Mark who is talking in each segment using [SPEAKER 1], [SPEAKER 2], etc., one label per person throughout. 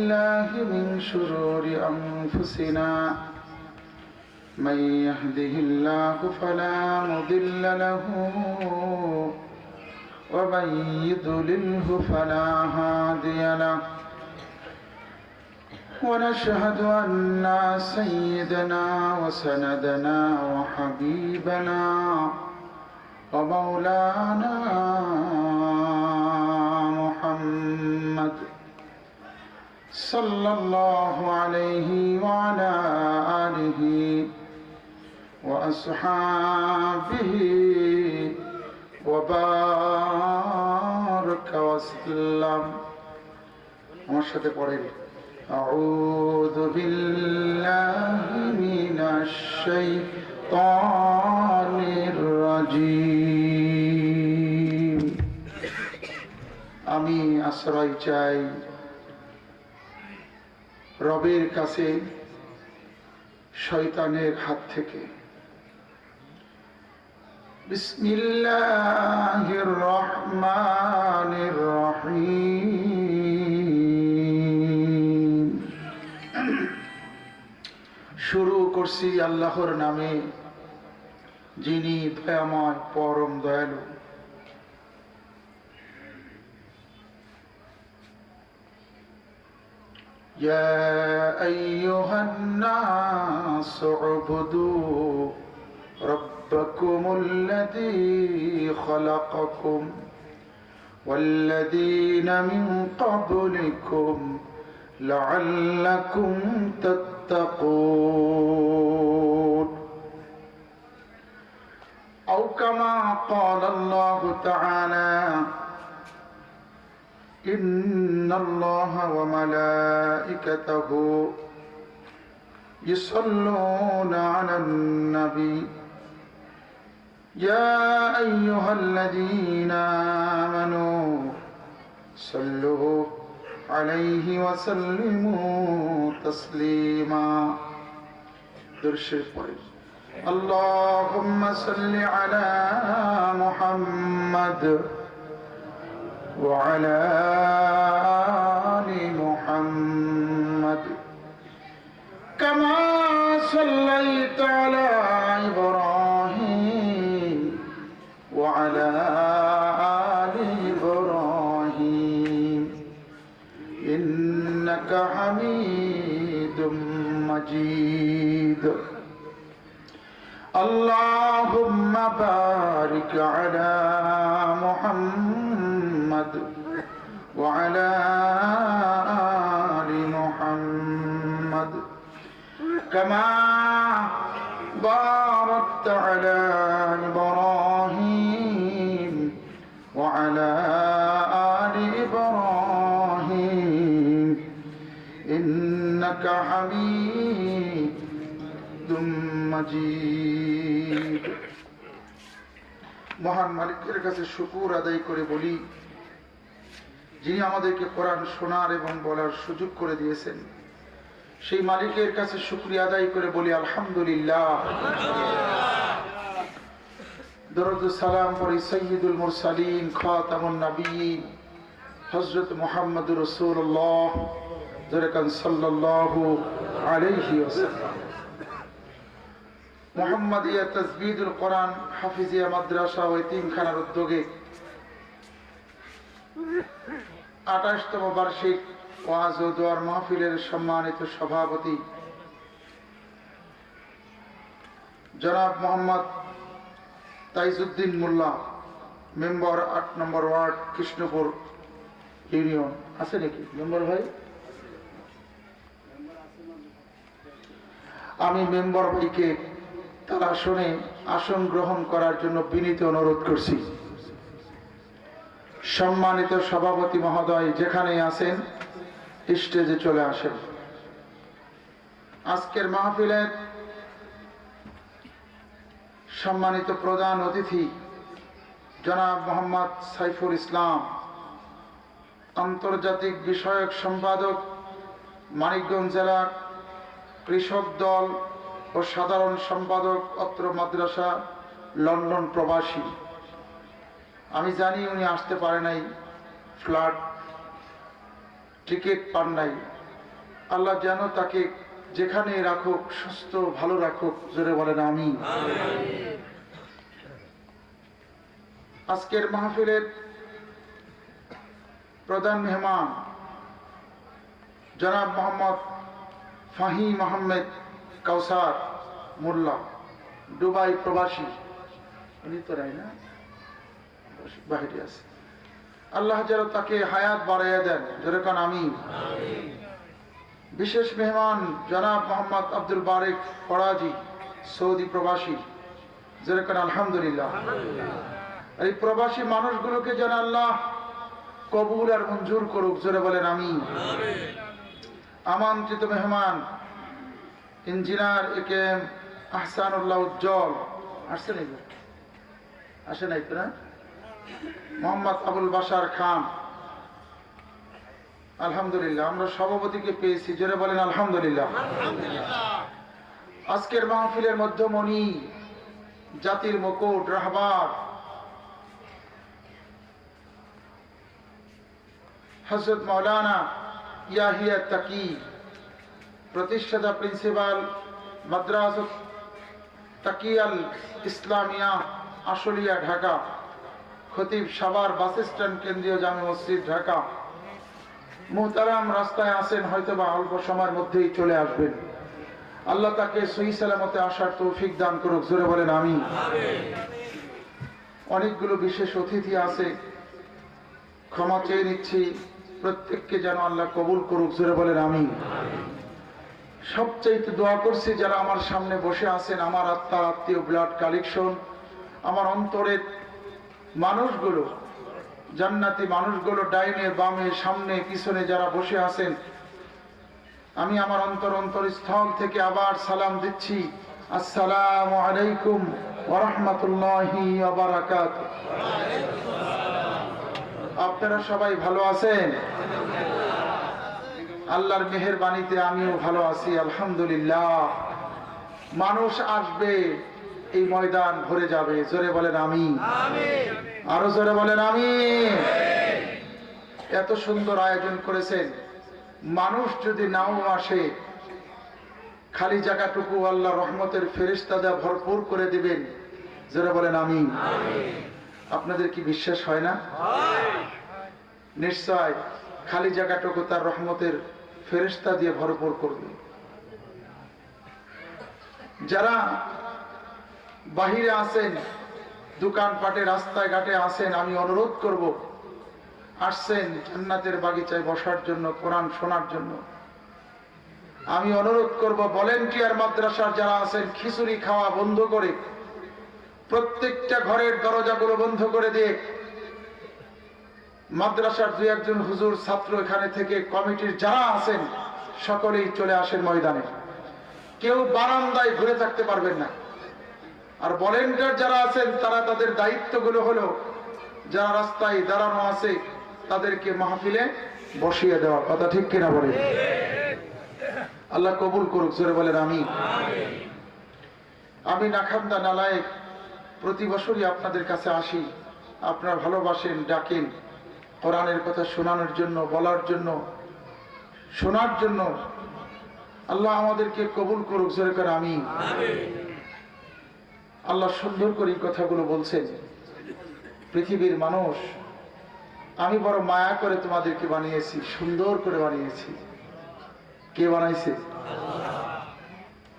[SPEAKER 1] بالله من شرور أنفسنا من يهده الله فلا مضل له ومن يضلله فلا هادي له ونشهد أن سيدنا وسندنا وحبيبنا ومولانا محمد صلى الله عليه وعلى آله وأصحابه وبارك وسلم أعوذ بالله من الشيطان الرجيم আমি আশ্রয় চাই রবের কাছে শয়তানের হাত থেকে। বিসমিল্লাহির রহমানির রহিম। শুরু করছি আল্লাহর নামে, যিনি দয়াময় পরম দয়ালু। يا أيها الناس اعبدوا ربكم الذي خلقكم والذين من قبلكم لعلكم تتقون أو كما قال الله تعالى إن الله وملائكته يصلون على النبي يا أيها الذين آمنوا صلوا عليه وسلموا تسليما. اللهم صل على محمد وعلى آل محمد كما صليت على إبراهيم وعلى آل إبراهيم إنك حميد مجيد. اللهم بارك على محمد وعلى آل محمد كما باركت على إبراهيم وعلى آل إبراهيم إنك حميد مجيد. মহান মালিকের কাছে শুকর আদায় করে বলি, যিনি আমাদেরকে কোরআন শোনার এবং বলার সুযোগ করে দিয়েছেন, সেই মালিকের কাছে শুকরিয়া আদায় করে বলি আলহামদুলিল্লাহ। দরুদ সালাম পড়ি সাইয়্যিদুল মুরসালিন খাতামুন নবিয়্যিন হযরত মুহাম্মদুর রাসূলুল্লাহ সাল্লাল্লাহু আলাইহি ওয়াসাল্লাম। মুহাম্মাদিয়া তাজবিদুল কোরআন হাফিজিয়া মাদ্রাসা ও এতিমখানার উদ্যোগে ২৮তম বার্ষিক ওয়াজ ও দোয়ার মাহফিলের সম্মানিত সভাপতি জনাব মোহাম্মদ তাইজউদ্দিন মোল্লা, মেম্বার ৮ নম্বর ওয়ার্ড কৃষ্ণপুর ইউনিয়ন। আছে নাকি মেম্বার ভাই? আমি মেম্বার ভাইকে তার আসনে আসন গ্রহণ করার জন্য বিনীত অনুরোধ করছি। সম্মানিত সভাপতি মহোদয় যেখানে আছেন স্টেজে চলে আসেন। আজকের মাহফিলের সম্মানিত প্রধান অতিথি জনাব মোহাম্মদ সাইফুল ইসলাম, আন্তর্জাতিক বিষয়ক সম্পাদক, মানিকগঞ্জ জেলা কৃষক দল ও সাধারণ সম্পাদক, অত্র মাদ্রাসা, লন্ডন প্রবাসী। আমি জানি উনি আসতে পারে নাই, ফ্লাইট টিকিট পান নাই, আল্লাহ যেন তাকে যেখানে রাখুক সুস্থ ভালো রাখুক, জোরে বলেন আমিন। আজকের মাহফিলের প্রধান মেহমান জনাব মোহাম্মদ ফাহিম আহমেদ কাউসার মোল্লা, দুবাই প্রবাসী। উনি তো রাই না, বাহিরে আছে। আল্লাহ যেন তাকে হায়াত বাড়াইয়া দেন, যেরকম আমি। বিশেষ মেহমান জনাব মোহাম্মদ আব্দুল বারেক ফরাজি, সৌদি প্রবাসী, যেরকম আলহামদুলিল্লাহ। এই প্রবাসী মানুষগুলোকে যেন আল্লাহ কবুল আর মঞ্জুর করুক, জোরে বলেন আমি। আমন্ত্রিত মেহমান ইঞ্জিনিয়ার একে আহসানুল্লাহ উজ্জ্বল আসছে নাই, আসে নাই তো না? মোহাম্মদ আবুল বাশার খান, আলহামদুলিল্লাহ। আমরা সভাপতিকে পেয়েছি, জোরে বলেন আলহামদুলিল্লাহ। আজকের মাহফিলের মধ্যমণি, জাতির মুকুট, রাহবার হযরত মাওলানা ইয়াহিয়া তাকি, প্রতিষ্ঠাতা প্রিন্সিপাল মাদ্রাসাত তাকিয়াল ইসলামিয়া আশুলিয়া ঢাকা, খতিব সাভার বাস স্ট্যান্ড কেন্দ্রীয় জামে মসজিদ ঢাকা। মুহতারাম রাস্তায় আছেন, হয়তোবা অল্প সময়ের মধ্যেই চলে আসবেন। আল্লাহ তাকে সহি সালামতে আসার তৌফিক দান করুক, জোরে বলেন আমিন। অনেকগুলো বিশেষ অতিথি আছে, ক্ষমা চেয়ে নিচ্ছি, প্রত্যেককে যেন আল্লাহ কবুল করুক, জোরে বলেন আমিন। সবচাইতে দোয়া করছি যারা আমার সামনে বসে আছেন, আমার আত্মার আত্মীয়, ব্লাড কালেকশন, আমার অন্তরের মানুষগুলো, জান্নাতি মানুষগুলো, ডাইনে বামে সামনে পিছনে যারা বসে আছেন, আমি আমার অন্তরস্থল থেকে আবার সালাম দিচ্ছি, আসসালামু আলাইকুম ওয়া রাহমাতুল্লাহি ওয়া বারাকাতুহু। আপনারা সবাই ভালো আছেন? আল্লাহর মেহেরবানিতে আমিও ভালো আছি, আলহামদুলিল্লাহ। মানুষ আসবে, এই ময়দান ভরে যাবে, জোরে বলেন আমিন। আরো জোরে বলেন আমিন। এত সুন্দর আয়োজন করেছেন, মানুষ যদি নাও আসে, খালি জায়গাটুকু আল্লাহ রহমতের ফেরেশতা দিয়ে ভরপুর করে দিবেন, জোরে বলেন আমিন। আপনাদের কি বিশ্বাস হয় না? নিশ্চয় খালি জায়গাটুকু তার রহমতের ফেরেশতা দিয়ে ভরপুর করবে। যারা বাহিরে আছেন, দোকানপাটে, রাস্তায় ঘাটে আছেন, আমি অনুরোধ করব, আসছেন জান্নাতের বাগিচায় বসার জন্য, কোরআন শোনার জন্য, আমি অনুরোধ করব ভলেন্টিয়ার মাদ্রাসার যারা আছেন, খিচুড়ি খাওয়া বন্ধ করে, প্রত্যেকটা ঘরের দরজাগুলো বন্ধ করে দিয়ে মাদ্রাসার দুই একজন হুজুর, ছাত্র এখানে থেকে কমিটির যারা আছেন সকলেই চলে আসেন ময়দানে। কেউ বারান্দায় ঘুরে থাকতে পারবেন না। আর ভলেন্টিয়ার যারা আছেন তারা তাদের দায়িত্বগুলো হলো, যারা রাস্তায় দাঁড়ানো আছে তাদেরকে মাহফিলে বসিয়ে দেওয়া। কথা ঠিক কিনা বলেন? আল্লাহ কবুল করুক, জোরে বলেন আমিন। আমি নাখান্দা নালায়েক, প্রতি বছরই আপনাদের কাছে আসি, আপনারা ভালোবাসেন, ডাকেন, কোরআনের কথা শোনানোর জন্য, বলার জন্য, শোনার জন্য। আল্লাহ আমাদেরকে কবুল করুক, জোরে করে আমিন। আল্লাহ সুন্দর করে এই কথাগুলো বলছেন, পৃথিবীর মানুষ, আমি বড় মায়া করে তোমাদেরকে বানিয়েছি, সুন্দর করে বানিয়েছি। কে বানাইছে?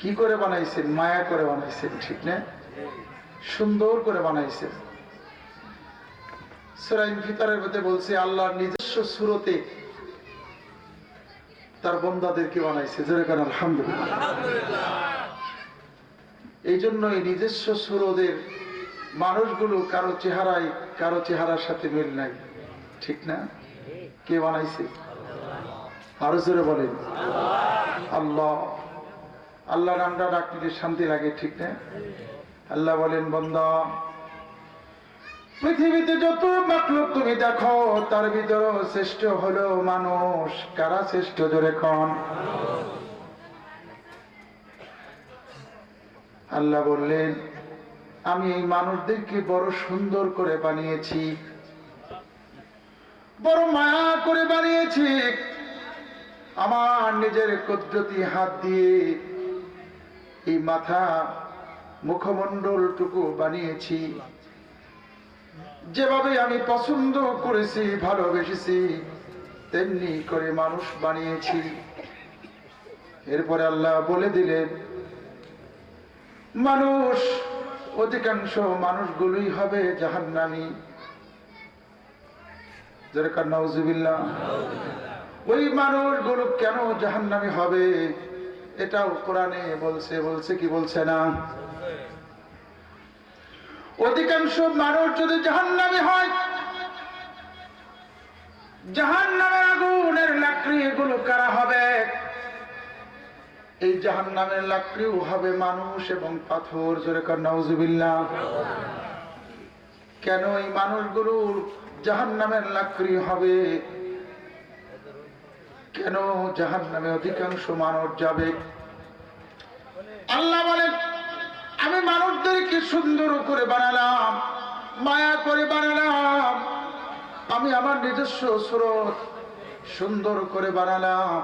[SPEAKER 1] কি করে বানাইছেন? মায়া করে বানাইছেন, ঠিক না? সুন্দর করে বানাইছেন। সূরা ইনফিতারের মধ্যে বলছে, আল্লাহর নিজস্ব সূরতে তার বান্দাদেরকে বানাইছে, যেরকম আলহামদুলিল্লাহ। এই জন্যই নিজস্ব সূরতের মানুষগুলো কারো চেহারায় কারো চেহারার সাথে মিল নাই, ঠিক না? কে বানাইছে? আরো জোরে বলেন আল্লাহ। আল্লাহ নামটা ডাকতে শান্তি লাগে, ঠিক না? আল্লাহ বলেন, বান্দা, পৃথিবীতে যত মাখলুক তুমি দেখো, তার ভিতর শ্রেষ্ঠ হলো মানুষ। কারা শ্রেষ্ঠ? জোরে কোন? আল্লাহ বললেন, আমি এই মানুষদেরকে বড় সুন্দর করে বানিয়েছি, বড় মায়া করে বানিয়েছি। আমার নিজের কুদরতি হাত দিয়ে এই মাথা মুখমণ্ডলটুকু বানিয়েছি, যেভাবে আমি পছন্দ করেছি ভালোবেসেছি তেমনি করে মানুষ বানিয়েছি। এরপরে আল্লাহ বলে দিলেন, মানুষ অধিকাংশ মানুষগুলোই হবে জাহান্নামী। যেরকম নাউজুবিল্লাহ। ওই মানুষগুলো কেন জাহান্নামী হবে এটাও কোরআনে বলছে কি বলছে না? অধিকাংশ মানুষ যদি জাহান্নামী হয়, জাহান্নামের আগুনের লাকড়ি এগুলো কারা হবে? এই জাহান্নামের লাকড়িও হবে মানুষ এবং পাথর। যেরকম নাউজুবিল্লাহ। কেন এই মানুষগুলো জাহান্নামের লাকড়ি হবে? কেন জাহান্নামে অধিকাংশ মানুষ যাবে? আল্লাহ বলেন, আমি মানুষদেরকে সুন্দর করে বানালাম, মায়া করে বানালাম, আমি আমার নিজস্ব সুরত সুন্দর করে বানালাম।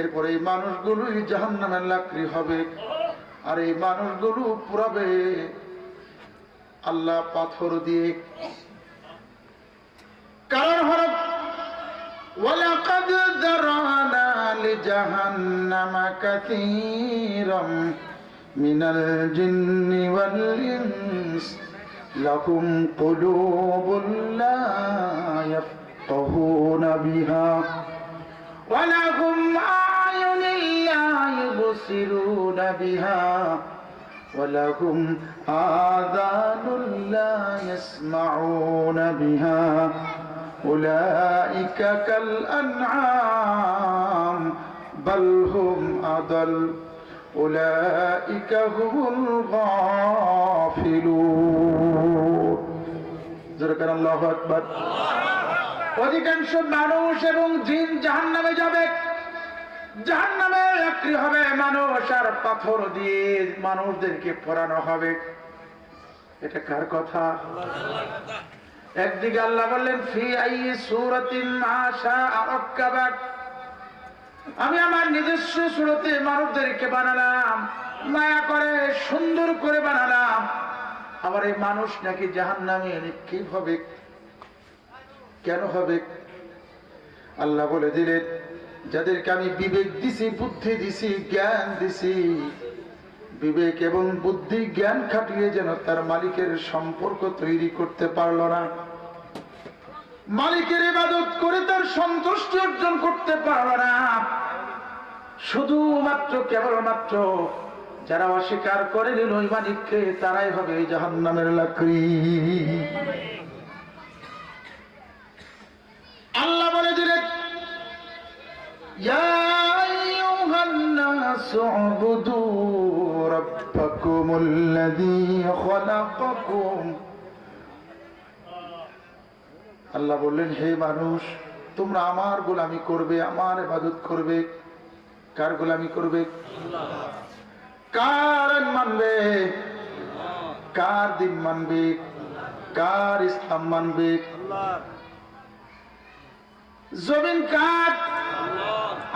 [SPEAKER 1] এরপরে এই মানুষগুলোই জাহান্নামের লাকড়ি হবে, আর এই মানুষগুলো পুরাবে আল্লাহ পাথর দিয়ে। কারণ হল ওয়ালাকাদ যারানা লিজাহান্নামা কাসীরাম মিনাল জিন্নি ওয়াল ইনস লাহুম কুলুবুন লা ইয়াফকাহুনা বিহা ওয়া লাহুম আ'য়ুনুন লা ইবসিরুনা বিহা ওয়া লাহুম আযানুন লা ইয়াসমাউনা বিহা উলাইকা কাল আনআম বাল হুম আদাল উলাইকা হুমুল গাফিলুন। যেরকম আল্লাহু আকবার। অধিকাংশ মানুষ এবং জিন জাহান্নামে যাবে, জাহান্নামে লাকড়ি হবে মানুষ, আর পাথর দিয়ে মানুষদেরকে পোড়ানো হবে। এটা কার কথা? একদিকে আল্লাহ বললেন, ফি আইয়ি সূরাতিন মা শাআ রাক্কাবাক, আমি আমার নিজস্ব সুরতে মানুষদেরকে বানালাম, মায়া করে সুন্দর করে বানালাম। আবার এই মানুষ নাকি জাহান্নামে কি হবে? কেন হবে? আল্লাহ বলে দিলেন, যাদেরকে আমি বিবেক দিছি, বুদ্ধি দিছি, জ্ঞান দিছি, বিবেক এবং বুদ্ধি জ্ঞান খাটিয়ে যেন তার মালিকের সম্পর্ক তৈরি করতে পারল না, মালিকের ইবাদত করে তার সন্তুষ্টি অর্জন করতে পারল না, শুধুমাত্র কেবলমাত্র যারা অস্বীকার করে নিল ওই মালিককে, তারাই হবে জাহান্নামের লাকড়ি। আল্লাহ বলে দিলেন, ইয়া আইয়ুহান নাসু উবুদু রাব্বাকুমুল্লাযী খালাকাকুম। আল্লাহ বললেন, হে মানুষ, তোমরা আমার গোলামি করবে, আমার ইবাদত করবে। কার গোলামি করবে? কার মানবে? কার দিন মানবে? কার ইসলাম মানবে? জমিন কার?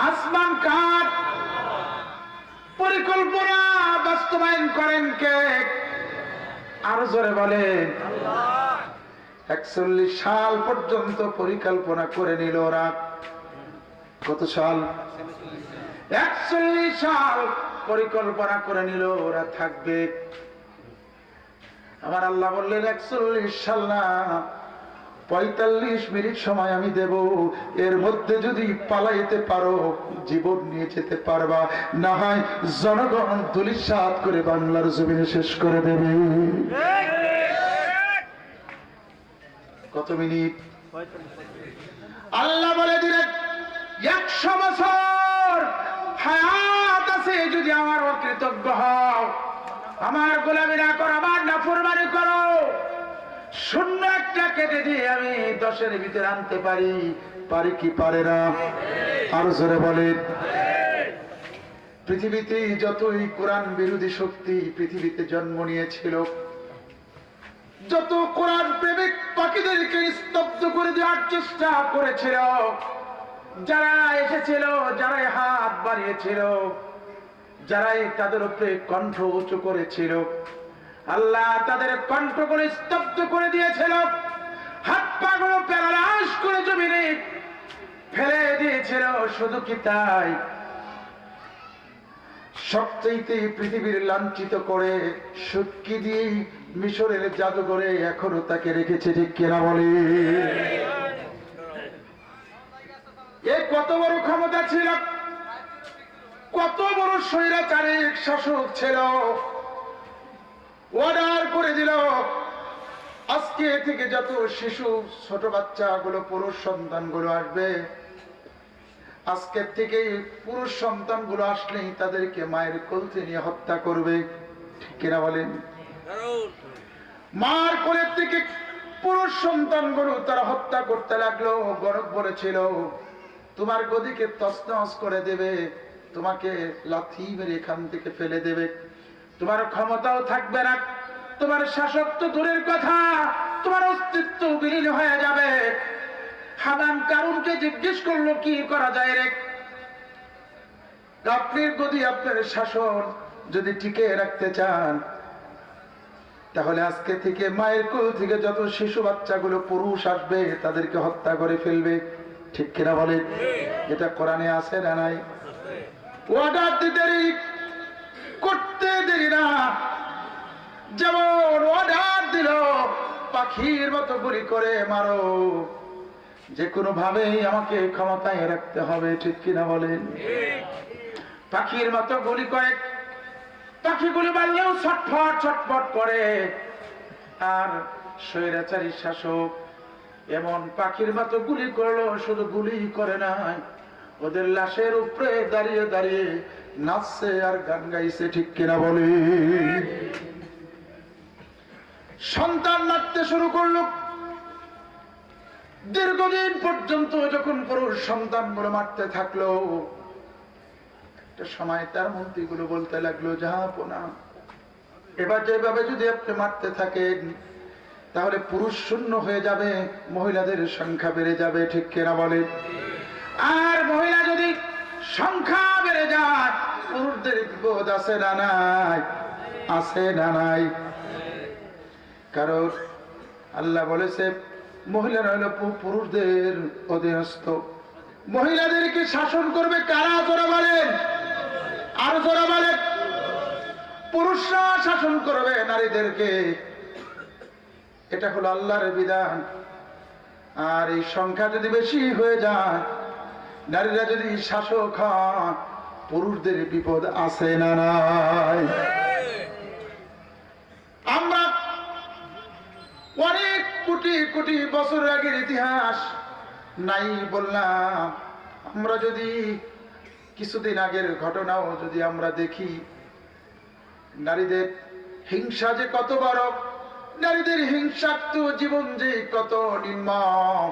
[SPEAKER 1] আসমান কার? পরিকল্পনা বাস্তবায়ন করেন কে? আরো জোরে বলেন। 41 সাল পর্যন্ত পরিকল্পনা করে নিল ওরা। কত সাল? 41 সাল পরিকল্পনা করে নিল ওরা থাকবে। আমার আল্লাহ বললেন 41 সাল না, 45 মিনিট সময় আমি দেব, এর মধ্যে যদি পালাইতে পারো জীবন নিয়ে যেতে পারবা, না হয় জনগণ ধূলিসাৎ করে বাংলার জমিনে শেষ করে দেবে। কত মিনিট? আল্লাহ বলে দিলেন 100 বছর হায়াত আছে, যদি আমার অকৃতজ্ঞ হও, আমার গোলামি না করো, আমার নাফরমানি করো, শূন্য একটা কেটে দিয়ে আমি 10-এর ভিতরে আনতে পারি। পারি কি পারে না? আর জোরে বলেন। পৃথিবীতে যতই কোরআন বিরোধী শক্তি পৃথিবীতে জন্ম নিয়েছিল, যত কোরআন প্রেমিক পাখিদেরকে স্তব্ধ করে দেওয়ার চেষ্টা করেছিল, যারা এসেছিল, যারাই হাত বাড়িয়েছিল, যারাই তাদের উপরে কণ্ঠ উঁচু করেছিল, আল্লাহ তাদের কণ্ঠগুলো স্তব্ধ করে দিয়েছিল, হাত পাগুলো প্যারালাইজ করে জমিনে ফেলে দিয়েছিল। শুধু কি তাই, সবচেয়ে পৃথিবীর লাঞ্ছিত করে সুটকি দিয়ে মিশরের জাদুঘরে এখনো তাকে রেখেছে, ঠিক কিনা বলে? এ কত বড় ক্ষমতা ছিল, কত বড় স্বৈরাচারী শাসক ছিল। অর্ডার করে দিল, আজকে থেকে যত শিশু ছোট বাচ্চাগুলো, পুরুষ সন্তানগুলো আসবে, আজকের থেকে পুরুষ সন্তানগুলো আসলেই তাদেরকে মায়ের কোল থেকে হত্যা করবে, ঠিক কিনা বলেন? মার কোলের থেকে পুরুষ সন্তানগুলো তারা হত্যা করতে লাগলো। গরব বলেছিল, তোমার গদিকে তছনছ করে দেবে, তোমাকে লাথি মেরে এখান থেকে ফেলে দেবে, তোমার ক্ষমতাও থাকবে না, তোমার শাসক তো দূরের কথা, তোমার অস্তিত্ব বিলীন হয়ে যাবে। হামান কারুনকে জিজ্ঞেস করলো, কি করা যায় রে? আপনার গদি, আপনার শাসন যদি টিকে রাখতে চান, তাহলে আজকে থেকে মায়ের কোল থেকে যত শিশু বাচ্চাগুলো পুরুষ আসবে তাদেরকে হত্যা করে ফেলবে, ঠিক কিনা বলে? এটা কোরআনে আছে না নাই? অর্ডার দিতে দেরি, করতে দেরি না। যেমন অর্ডার দিল, পাখির মতো গুলি করে মারো, যে কোনো ভাবেই আমাকে ক্ষমতায় রাখতে হবে, ঠিক কিনা বলেন? পাখির মতো গুলি করে, পাখিগুলি মারলেও ছটফট ছটফট করে। আর স্বৈরাচারী শাসক এমন পাখির মতো গুলি করলো, শুধু গুলি করে নাই, ওদের লাশের উপরে দাঁড়িয়ে দাঁড়িয়ে নাচছে আর গান গাইছে, ঠিক কিনা বলে? সন্তান মারতে শুরু করলো। দীর্ঘদিন পর্যন্ত যখন পুরুষ সন্তানগুলো মারতে থাকলো, একটা সময় তার মন্ত্রীগুলো বলতে লাগলো, জাহাপনা, এবার যেভাবে যদি আপনি মারতে থাকেন তাহলে পুরুষ শূন্য হয়ে যাবে, মহিলাদের সংখ্যা বেড়ে যাবে, ঠিক কিনা বলে? আর মহিলা যদি সংখ্যা বেড়ে যায়, পুরুষদের বিপদ আছে না নাই? আছে না নাই? কারণ আল্লাহ বলেছে, মহিলারা হলো পুরুষদের অধীনস্থ। মহিলাদেরকে শাসন করবে কারা? জোরা বলেন, আর জোরা বলেন। পুরুষরা শাসন করবে নারীদেরকে, এটা হলো আল্লাহর বিধান। আর এই সংখ্যা যদি বেশি হয়ে যায়, নারীরা যদি শাসক হয়, পুরুষদের বিপদ আছে না নাই? আমরা অনেক কোটি কোটি বছর আগের ইতিহাস নাই বললাম, আমরা যদি কিছুদিন আগের ঘটনাও যদি আমরা দেখি, নারীদের হিংসা যে কত বড়, নারীদের হিংসাত্মক জীবন যে কত নির্মম।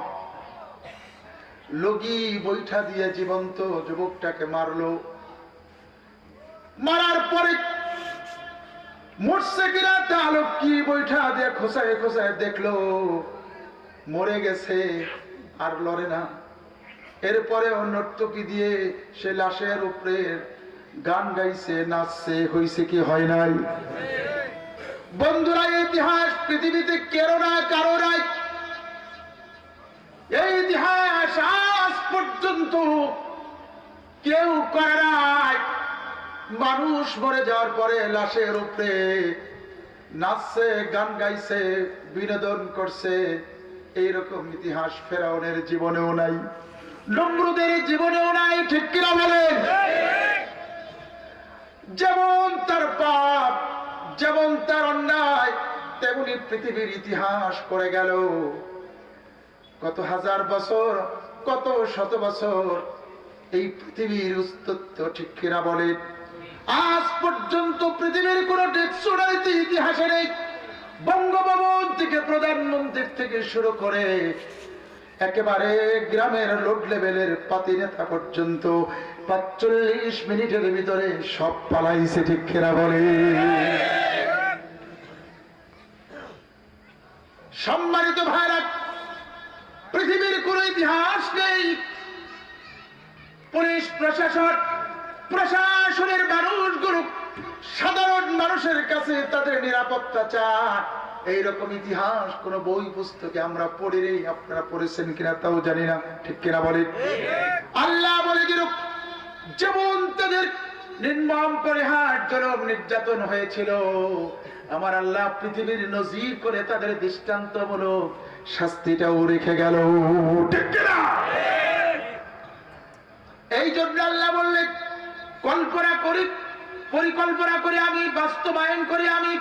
[SPEAKER 1] লগি বৈঠা দিয়ে জীবন্ত যুবকটাকে মারলো, মারার পরে মরছে কিনা তা লক্ষ্মী বৈঠা দিয়ে খোসায় খোসায় দেখলো মরে গেছে, আর লড়ে না। এরপরে নর্তকী দিয়ে সে লাশের উপরে গান গাইছে, নাচছে, হইছে কি হয় নাই? বন্ধুরা, ইতিহাস পৃথিবীতে কেউ না কারো নাই। এই ইতিহাস আজ পর্যন্ত কেউ করে নাই। মানুষ মরে যাওয়ার পরে লাশের উপরে নাচছে, গান গাইছে, বিনোদন করছে, এইরকম ইতিহাস ফেরাউনের জীবনেও নাই, নমরুদের জীবনেও নাই, ঠিক কিনা বলেন? যেমন তার পাপ, যেমন তার অন্যায়, তেমনি পৃথিবীর ইতিহাস করে গেল। কত হাজার বছর, কত শত বছর এই পৃথিবীর অস্তিত্ব, ঠিক কিনা বলেন? আজ পর্যন্ত পৃথিবীর কোন ডিকশনারিতে ইতিহাসে নেই, বঙ্গভবন থেকে প্রধানমন্ত্রীর থেকে শুরু করে একেবারে গ্রামের লোড লেভেলের পাতি নেতা পর্যন্ত ৪৫ মিনিটের ভিতরে সব পালাইছে, ঠিক কিনা বলে? সম্মানিত ভাইরা, পৃথিবীর কোন ইতিহাস নেই পুলিশ প্রশাসন, প্রশাসনের মানুষগুলো সাধারণ মানুষের কাছে তাদের নিরাপত্তা চায়। এইরকম ইতিহাস কোন বই পুস্তকে আমরা পড়ি নেই। আপনারা পড়েছেন কিনা তাও জানি না, ঠিক কিনা বলেন? আল্লাহ বলে দিল, যেমন তাদের নির্মম পরিহার জনম নির্যাতন হয়েছিল, আমার আল্লাহ পৃথিবীর নজির করে তাদের দৃষ্টান্তমূলক শাস্তিটাও রেখে গেল, ঠিক কিনা? এই জন্য আল্লাহ বললেন, কল্পনা করি, পরিকল্পনা করে আমি বাস্তবায়ন করি আমি।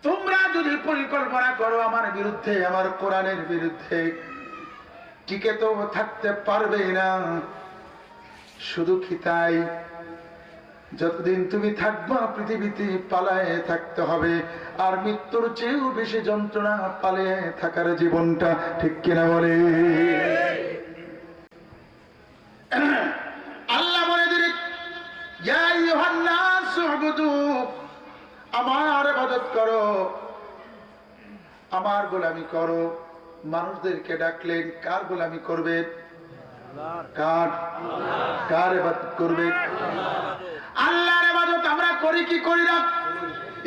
[SPEAKER 1] তোমরা যদি পরিকল্পনা করো আমার বিরুদ্ধে, আমার কোরআনের বিরুদ্ধে, টিকে তো থাকতে পারবে না। শুধু কি তাই, যতদিন তুমি থাকবা পৃথিবীতে পালায়ে থাকতে হবে। আর মৃত্যুর চেয়েও বেশি যন্ত্রণা পালিয়ে থাকার জীবনটা, ঠিক কিনা বলে? আল্লাহ বলে দিলেন, ইয়া আইয়ুহান নাস উবুদু, আমার ইবাদত করো, আমার গোলামি করো। মানুষদেরকে ডাকলেন, কার গোলামি করবে? কার কার ইবাদত করবে? আল্লাহর ইবাদত আমরা করি কি করি না?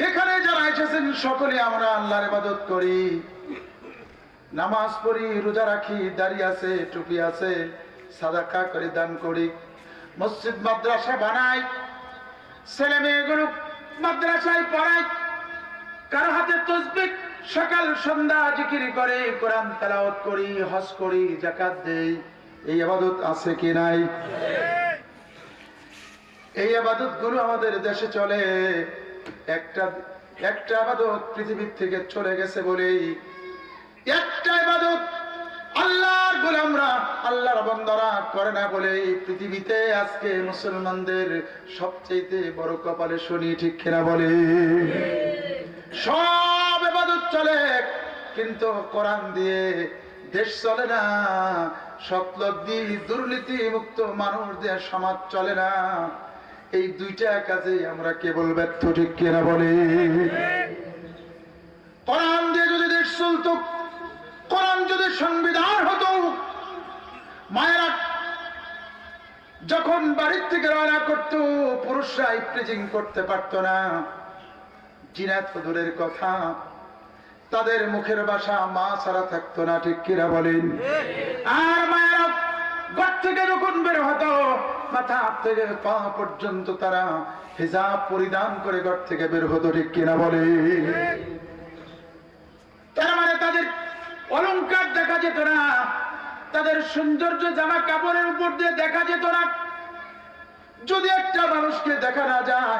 [SPEAKER 1] এখানে যারা এসেছেন সকলে আমরা আল্লাহর ইবাদত করি, নামাজ পড়ি, রোজা রাখি, দাড়ি আছে, টুপি আছে, সাদাকা করে দান করি, মসজিদ মাদ্রাসা বানাই, ছেলে মেয়েগুলো মাদ্রাসায় পড়াই, কার হাতে তাসবিহ, সকাল সন্ধ্যা জিকির করে, কোরআন তেলাওয়াত করি, হজ করি, যাকাত দেই। এই ইবাদত আছে কি নাই? এই ইবাদত গুলো আমাদের দেশে চলে। একটা ইবাদত পৃথিবীর থেকে চলে গেছে বলেই, একটা ইবাদত আল্লাহর গোলামরা, আল্লাহর বান্দারা করে না বলে পৃথিবীতে আজকে মুসলমানদের সবচেয়ে বড় কপালে শনি, ঠিক কিনা বলে? সব ইবাদত চলে কিন্তু কোরআন দিয়ে দেশ চলে না, সৎলোক দিয়ে দুর্নীতি মুক্ত মানুষ দিয়ে সমাজ চলে না। এই দুইটা কাজে আমরা কেবল ব্যর্থ, ঠিক কিনা বলে? কোরআন দিয়ে যদি দেশ চলত, কোরআন যদি সংবিধান হতো, মায়েরা যখন বাড়ির থেকে রওনা করত, পুরুষরা ইফটিজিং করতে পারত না, জিনাত দূরের কথা, তাদের মুখের ভাষা মা ছাড়া থাকতো না, ঠিক কিনা বলেন? আর মায়েরা ঘর থেকে যখন বের হতো, মাথা থেকে পা পর্যন্ত তারা হিজাব পরিধান করে ঘর থেকে বের হতো, ঠিক কিনা বলে? তার মানে তাদের অলংকার দেখা যেত না, তাদের সৌন্দর্য জামা কাপড়ের উপর দিয়ে দেখা যেত না। যদি একটা মানুষকে দেখা না যায়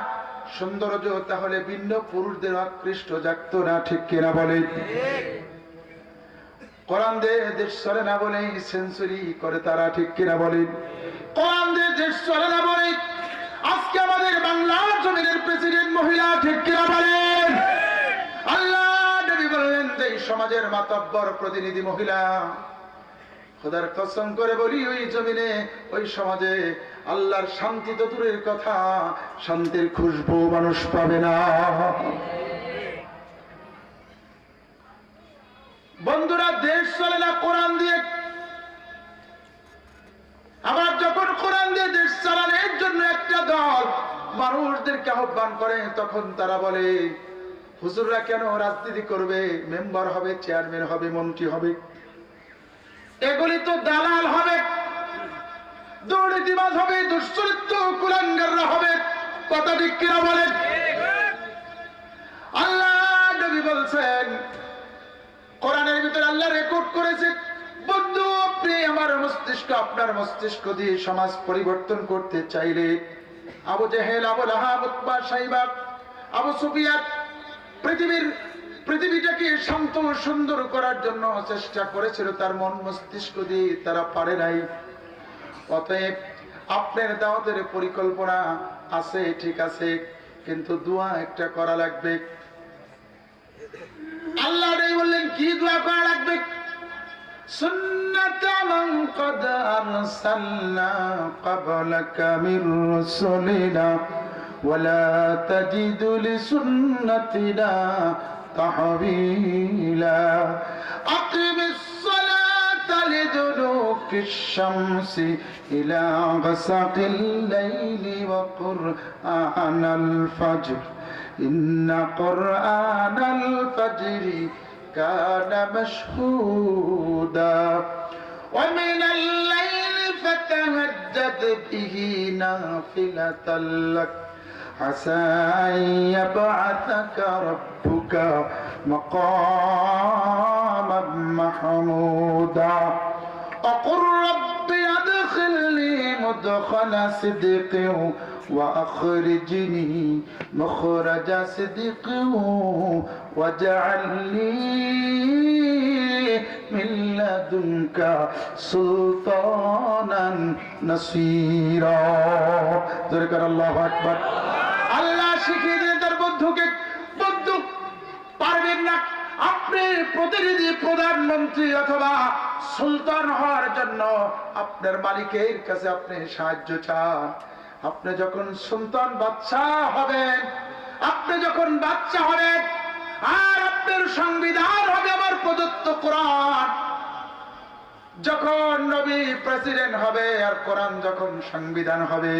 [SPEAKER 1] সৌন্দর্য, তাহলে ভিন্ন পুরুষদের আকৃষ্ট জাগতো না, ঠিক কিনা বলে? কোরআন দিয়ে দেশ চলে না বলে সেঞ্চুরি করে তারা, ঠিক কিনা বলে? কোরআন দিয়ে দেশ চলে না বলে আজকে আমাদের বাংলার জমিনের প্রেসিডেন্ট মহিলা, ঠিক কিনা বলেন? আল্লাহ নবী বললেন যে সমাজের মাতব্বর প্রতিনিধি মহিলা, খোদার কসম করে বলি, ওই জমিনে, ওই সমাজে আল্লাহর শান্তি তো দূরের কথা, শান্তির খুশবু মানুষ পাবে না। বন্ধুরা, দেশ চলে না কোরআন দিয়ে। আবার যখন কোরআন দিয়ে দেশ চালানোর জন্য একটা দল মানুষদেরকে আহ্বান করে, তখন তারা বলে, হুজুররা কেন রাজনীতি করবে? মেম্বার হবে, চেয়ারম্যান হবে, মন্ত্রী হবে, এগুলি তো দালাল হবে, দুর্নীতিবাজ হবে, দুশ্চরিত্র কুলাঙ্গাররা হবে, কথা ঠিক কিনা বলেন? আল্লাহ নবী বলছেন, কোরআনের ভিতরে আল্লাহ রেকর্ড করেছে, বন্ধু আপনি আমার মস্তিষ্ক, আপনার মস্তিষ্ক দিয়ে সমাজ পরিবর্তন করতে চাইলে, আবু জেহেল, আবু লাহাব, উতবা, সাইবা, আবু সুফিয়ান পৃথিবীটাকে শান্ত সুন্দর করার জন্য চেষ্টা করেছিল, তার মন মস্তিষ্ক দিয়ে তারা পারে নাই। অতএব আপনার দাওয়াতের পরিকল্পনা আছে, ঠিক আছে, কিন্তু দোয়া একটা করা লাগবে। আল্লাহ বললেন, কি দোয়া করা লাগবে? সুন্নাতা মান ক্বাদ আরসালনা ক্বাবলাকা মির রাসূলিনা ওয়ালা তাজিদু লিসুন্নাতিনা তাহবিলা আকিমিস সালাতা লিদুলুকি كالشمس إلى غسق الليل وقرآن الفجر إن قرآن الفجر كان مشهودا ومن الليل فتهجد به نافلة لك عسى أن يبعثك ربك مقاما محمودا وقل رب أدخلني مدخل صدق وأخرجني مخرج صدق واجعل لي من لدنك سلطانا نصيرا ذكر الله أكبر আল্লাহ শিখিয়ে দিলেন তার বন্ধুকে, বন্ধু পারবেন না আপনি প্রতিনিধি প্রধানমন্ত্রী অথবা সুলতান হওয়ার জন্য আপনার মালিকের কাছে আপনি সাহায্য চান। আপনি যখন সুলতান বাদশাহ হবেন, আপনি যখন বাদশাহ হবেন আর আপনার সংবিধান হবে আমার প্রদত্ত কোরআন, যখন নবী প্রেসিডেন্ট হবে আর কোরআন যখন সংবিধান হবে,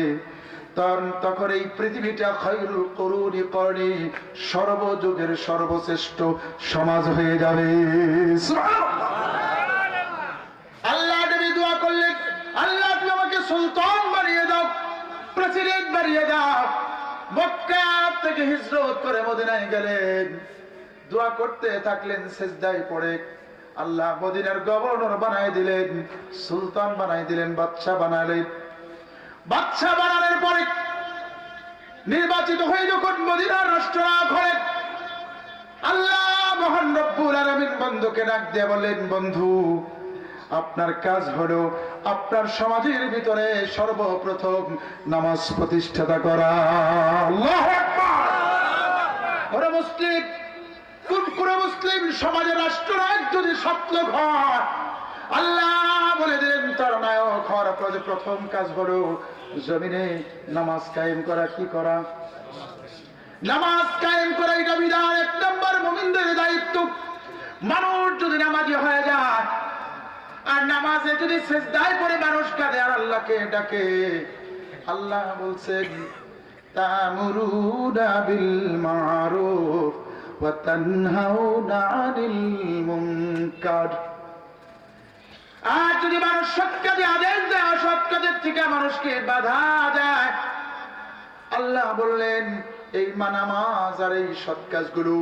[SPEAKER 1] তখন এই পৃথিবীটা খায়রুল কুরুনি করনি সর্বযুগের সর্বশ্রেষ্ঠ সমাজ হয়ে যাবে। আল্লাহ নবী দোয়া করলেন, আল্লাহ তুমি আমাকে সুলতান বানিয়ে দাও, প্রেসিডেন্ট বানিয়ে দাও। মক্কা থেকে হিজরত করে মদিনায় গেলেন, দোয়া করতে থাকলেন, সিজদায় পড়ে আল্লাহ মদিনার গভর্নর বানায় দিলেন, সুলতান বানায় দিলেন, বাদশাহ বানালেন। বাদশাহ বানানোর পরে নির্বাচিত হয়ে যখন মদিনার রাষ্ট্রনায়ক হলেন, আল্লাহ মহান রব্বুল আলামিন বন্ধুকে ডাক দিয়ে বললেন, বন্ধু আপনার কাজ হলো আপনার সমাজের ভিতরে সর্বপ্রথম নামাজ প্রতিষ্ঠাতা করা। আল্লাহু আকবার। ওরা মুসলিম, কোন মুসলিম সমাজের রাষ্ট্রনায়ক যদি সৎলোক হয়, আল্লাহ বলে দিলেন তার নায়ক হওয়ার পরে প্রথম কাজ হলো জমিনে নামাজ কায়েম করা। কি করা? নামাজ কায়েম করা। এটা বিধান, এক নম্বর মুমিনদের দায়িত্ব। মানুষ যদি নামাজি হয়ে যায় আর নামাজে যদি সিজদায় পড়ে মানুষ কাঁদে আর আল্লাহকে ডাকে, আল্লাহ বলছেন তা'মুরুনা বিল মা'রুফ ওয়া তানহাউনা আনিল মুনকার। আর যদি মানুষ সৎ কাজে আদেশ দেয়, অসৎ কাজের থেকে মানুষকে বাধা দেয়, আল্লাহ বললেন এই নামাজ আর এই সৎ কাজগুলো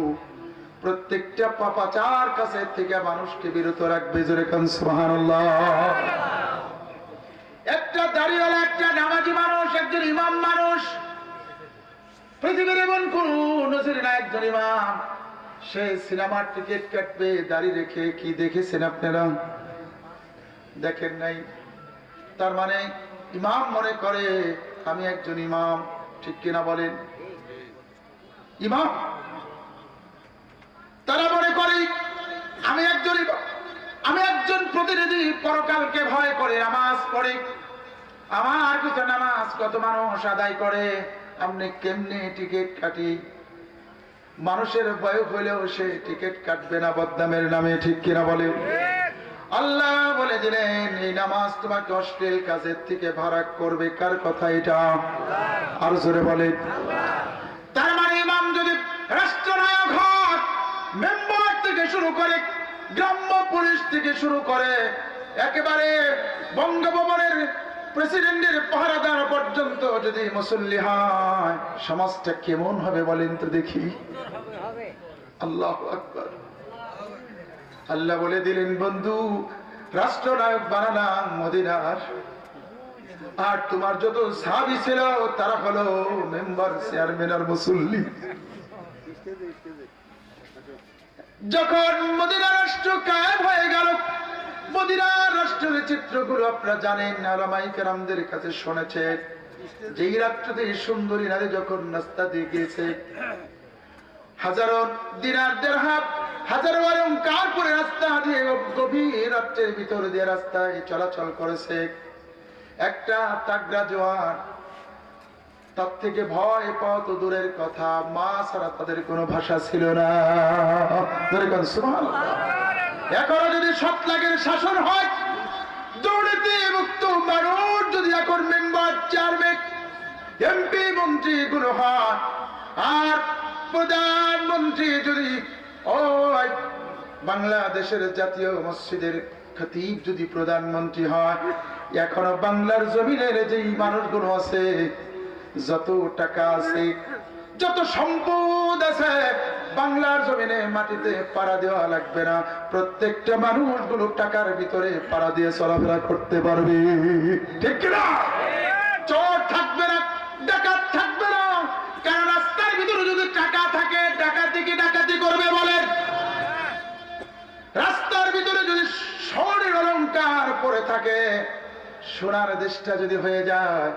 [SPEAKER 1] প্রত্যেকটা পাপাচার কাছে থেকে মানুষকে বিরত রাখবে। জোরে কান সুবহানাল্লাহ। একটা দাড়িওয়ালা, একটা নামাজি মানুষ, একজন ইমাম মানুষ, পৃথিবীর এমন কোন নজির নাই একজন ইমাম সে সিনেমার টিকিট কাটবে দাড়ি রেখে। কি দেখেছেন আপনারা? দেখেন নাই। তার মানে ইমাম মনে করে আমি একজন ইমাম, ঠিক কিনা বলেন? ইমাম তারা মনে করে আমি একজন ইমাম, আমি একজন প্রতিনিধি, পরকালকে ভয় করে নামাজ পড়ে। আমার পিছনে নামাজ কত মানুষ আদায় করে, আপনি কেমনে টিকিট কাটি? মানুষের বয়স হইলেও সে টিকিট কাটবে না বদনামের নামে, ঠিক কিনা বলে? আল্লাহ বলে দিলেন এই নামাজ তোমাকে অশ্লীল কাজের থেকে ভারাক করবে। কার কথা এটা? আর জোরে বলে। তার মানে ইমাম যদি রাষ্ট্রনায়ক হয়, মেম্বার থেকে শুরু করে, গ্রাম্য পুলিশ থেকে শুরু করে, একেবারে বঙ্গভবনের প্রেসিডেন্টের পাহারাদার পর্যন্ত যদি মুসল্লি হয়, সমাজটা কেমন হবে বলেন তো দেখি? আল্লাহু আকবার। আল্লাহ বলে দিলেন বন্ধু রাষ্ট্রনায়ক বানালাম মদিনার, আর তোমার যত সাহাবী ছিল তারা হলো মেম্বার, চেয়ারম্যান আর মুসল্লি। যখন মদিনা রাষ্ট্র কায়েম হয়ে গেল, মদিনার রাষ্ট্রের চিত্রগুলো আপনারা জানেন, উলামায়ে কেরামদের কাছে শুনেছেন। যেই রাত্রিতে সুন্দরী নারী যখন নাস্তা দিয়ে গিয়েছে, হাজারো দিনার দিরহাম, হাজারো অলংকার পরে রাস্তা দিয়ে গভীর রাত্রের ভিতর দিয়ে রাস্তায় চলাচল করেছে, একটা তাগড়া জোয়ান, তার থেকে ভয় পাওয়া তো দূরের কথা, মা ছাড়া তাদের কোনো ভাষা ছিল না। সুবহানাল্লাহ। এখনো যদি সৎলাগের শাসন হয়, দৌড়ে দুর্নীতিমুক্ত মানুষ যদি এখন মেম্বার, চেয়ারম্যান, এমপি, মন্ত্রী গুলো হয়, আর প্রধানমন্ত্রী যদি ওই বাংলাদেশের জাতীয় মসজিদের খতিব যদি প্রধানমন্ত্রী হয়, এখনো বাংলার জমিনের যেই মানুষগুলো আছে, যত টাকা আছে, যত সম্পদ আছে, বাংলার জমিনে মাটিতে পাড়া দেওয়া লাগবে না। প্রত্যেকটা মানুষগুলো টাকার ভিতরে পাড়া দিয়ে চলাফেরা করতে পারবে, ঠিক কিনা? চোর থাকবে না, ডাকাত থাকবে না। কারণ রাস্তার ভিতরে যদি টাকা থাকে, ডাকাতি কি ডাকাতি করবে বলেন? রাস্তার ভিতরে যদি স্বর্ণের অলংকার পরে থাকে, সোনার দেশটা যদি হয়ে যায়,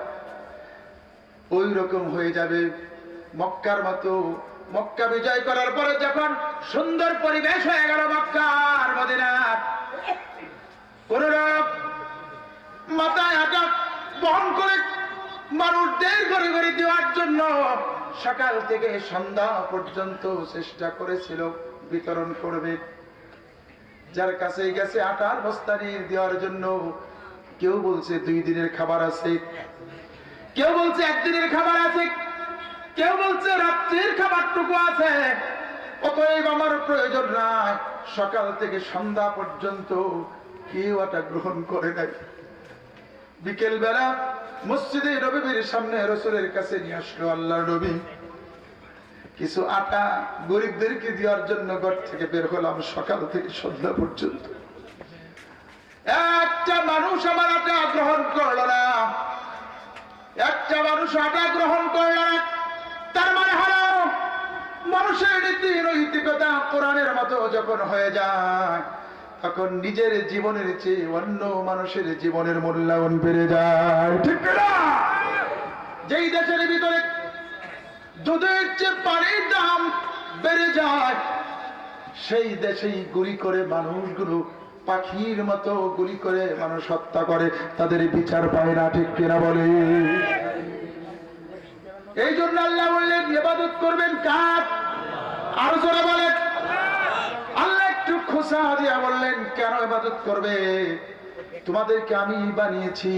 [SPEAKER 1] ওই রকম হয়ে যাবে মক্কার মতো। মক্কা বিজয় করার পরে যখন সুন্দর পরিবেশ হয়ে গেল মক্কার মদিনার, কোন লোক মাথায় আঘাত বহন করে মানুষদের ঘরে ঘরে দেওয়ার জন্য সকাল থেকে সন্ধ্যা পর্যন্ত চেষ্টা করেছিল বিতরণ করবে। যার কাছে গেছে আটার বস্তা নিয়ে দেওয়ার জন্য, কেউ বলছে 2 দিনের খাবার আছে, কেউ বলছে 1 দিনের খাবার আছে, কেউ বলছে রাত্রির খাবারটুকু আছে। অতএব আমার প্রয়োজন নাই। সকাল থেকে সন্ধ্যা পর্যন্ত কেউ এটা গ্রহণ করে নাই। বিকেল বেলা মসজিদে নববীর সামনে রাসূলের কাছে নিয়ে আসলো আল্লাহর নবী, কিছু আটা গরিবদেরকে দেওয়ার জন্য ঘর থেকে বের হলাম সকাল থেকে সন্ধ্যা পর্যন্ত। একটা মানুষ আমার আটা গ্রহণ করলো না, একটা মানুষ আটা গ্রহণ করলো না। তার মানে হলো মানুষের নীতি নৈতিকতা কোরআনের মতো যখন হয়ে যায়, তখন নিজের জীবনের চেয়ে অন্য মানুষের জীবনের মূল্যায়ন বেড়ে যায়, ঠিক না? যেই দেশের ভিতরে দুধের চেয়ে পানির দাম বেড়ে যায়, সেই দেশেই গুলি করে মানুষগুলো পাখির মতো গুলি করে মানুষ হত্যা করে, তাদের বিচার পায় না, ঠিক কিনা বলে? এই জন্য আল্লাহ বললেন ইবাদত করবেন কার? আরো জোরে বলেন। আল্লাহ একটু খোসা দিয়া বললেন কেন ইবাদত করবে? তোমাদেরকে আমি বানিয়েছি,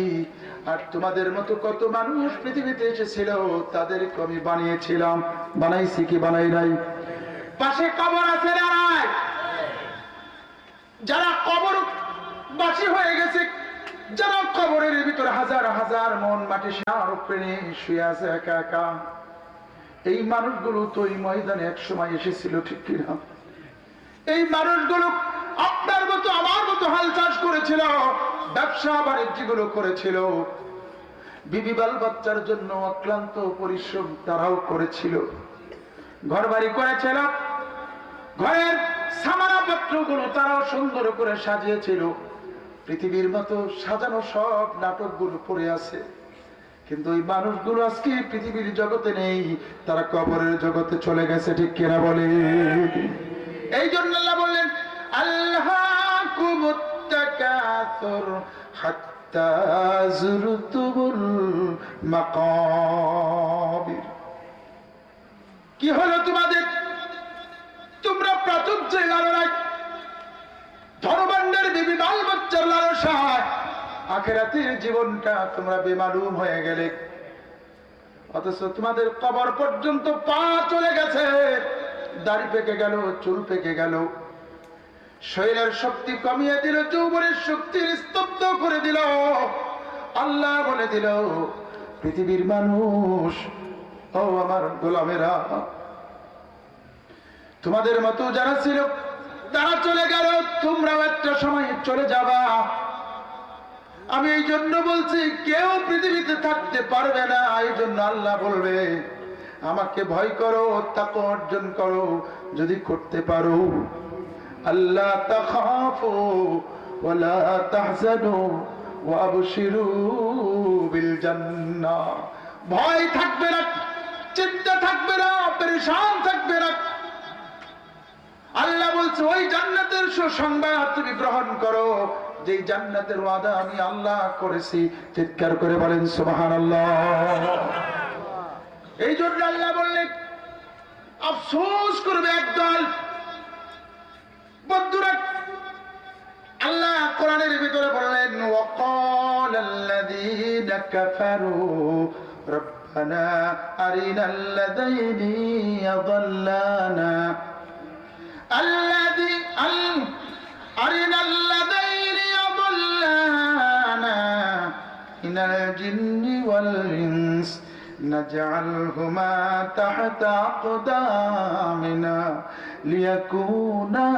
[SPEAKER 1] আর তোমাদের মতো কত মানুষ পৃথিবীতে এসেছিল, তাদেরকে আমি বানিয়েছিলাম। বানাইছি কি বানাই নাই? পাশে কবর আছে না নাই? যারা কবর বাসী হয়ে গেছে, যারা কবরের ভিতরে হাজার হাজার মন মাটি সার উপরে শুয়ে আছে একা একা, এই মানুষগুলো তো এই ময়দানে এক সময় এসেছিল, ঠিক কিনা? এই মানুষগুলো আপনার মতো আমার মতো হাল চাষ করেছিল, ব্যবসা বাণিজ্য গুলো করেছিল, বিবি বাল বাচ্চার জন্য অক্লান্ত পরিশ্রম তারাও করেছিল, ঘর বাড়ি করেছিল, ঘরের সামানাপত্র গুলো তারাও সুন্দর করে সাজিয়েছিল। পৃথিবীর মতো সাজানো সব নাটকগুলো পড়ে আছে, কিন্তু এই মানুষগুলো আজকে পৃথিবীর জগতে নেই, তারা কবরের জগতে চলে গেছে, ঠিক কিনা বলে? এই জন্য আল্লাহ বললেন আল্লাহকুমুত তাকাসুর হাত্তা যুরতুমুল মাকাবির। কি হলো তোমাদের? তোমরা প্রাচুর্যের লালসায়, ধনভাণ্ডার, বিবি বাল বাচ্চার লালসায় আখিরাতের জীবনটা তোমরা বেমালুম হয়ে গেলে, অথচ তোমাদের কবর পর্যন্ত পা চলে গেছে, দাড়ি পেকে গেল, চুল পেকে গেল, শরীরের শক্তি কমিয়ে দিল, যৌবনের শক্তি স্তব্ধ করে দিল। আল্লাহ বলে দিল পৃথিবীর মানুষ, ও আমার গোলামেরা, তোমাদের মতো যারা ছিল তারা চলে গেল, তোমরাও একটা সময় চলে যাবা। আমি এই জন্য বলছি কেউ পৃথিবীতে থাকতে পারবে না। এই জন্য আল্লাহ বলবে আমাকে ভয় করো, তাকওয়া অর্জন করো, যদি করতে পারো। আল্লাহ তাখাফু ওয়ালা তাহজানু ওয়াবশিরু বিল জান্নাহ। ভয় থাকবে না, চিন্তা থাকবে না, পেরেশান থাকবে না। আল্লাহ বলছে ওই জান্নাতের সুসংবাদ তুমি গ্রহণ করো, যেই জান্নাতের ওয়াদা আমি আল্লাহ করেছি। চিৎকার করে বলেন সুবহানাল্লাহ। এই জন্য আল্লাহ বললেন আফসোস করবে একদল বন্ধুরা। আল্লাহ কোরআনের ভিতরে বললেন ওয়াকালাল্লাযীনা কাফারু রব্বানা আরিনাল্লাযীনি ইয়াদাল্লানা আরিনাল্লাযীনি ইয়াদাল্লানা মিনাল জিন্নি ওয়াল ইনস نجعلهما تحت أقدامنا ليكونا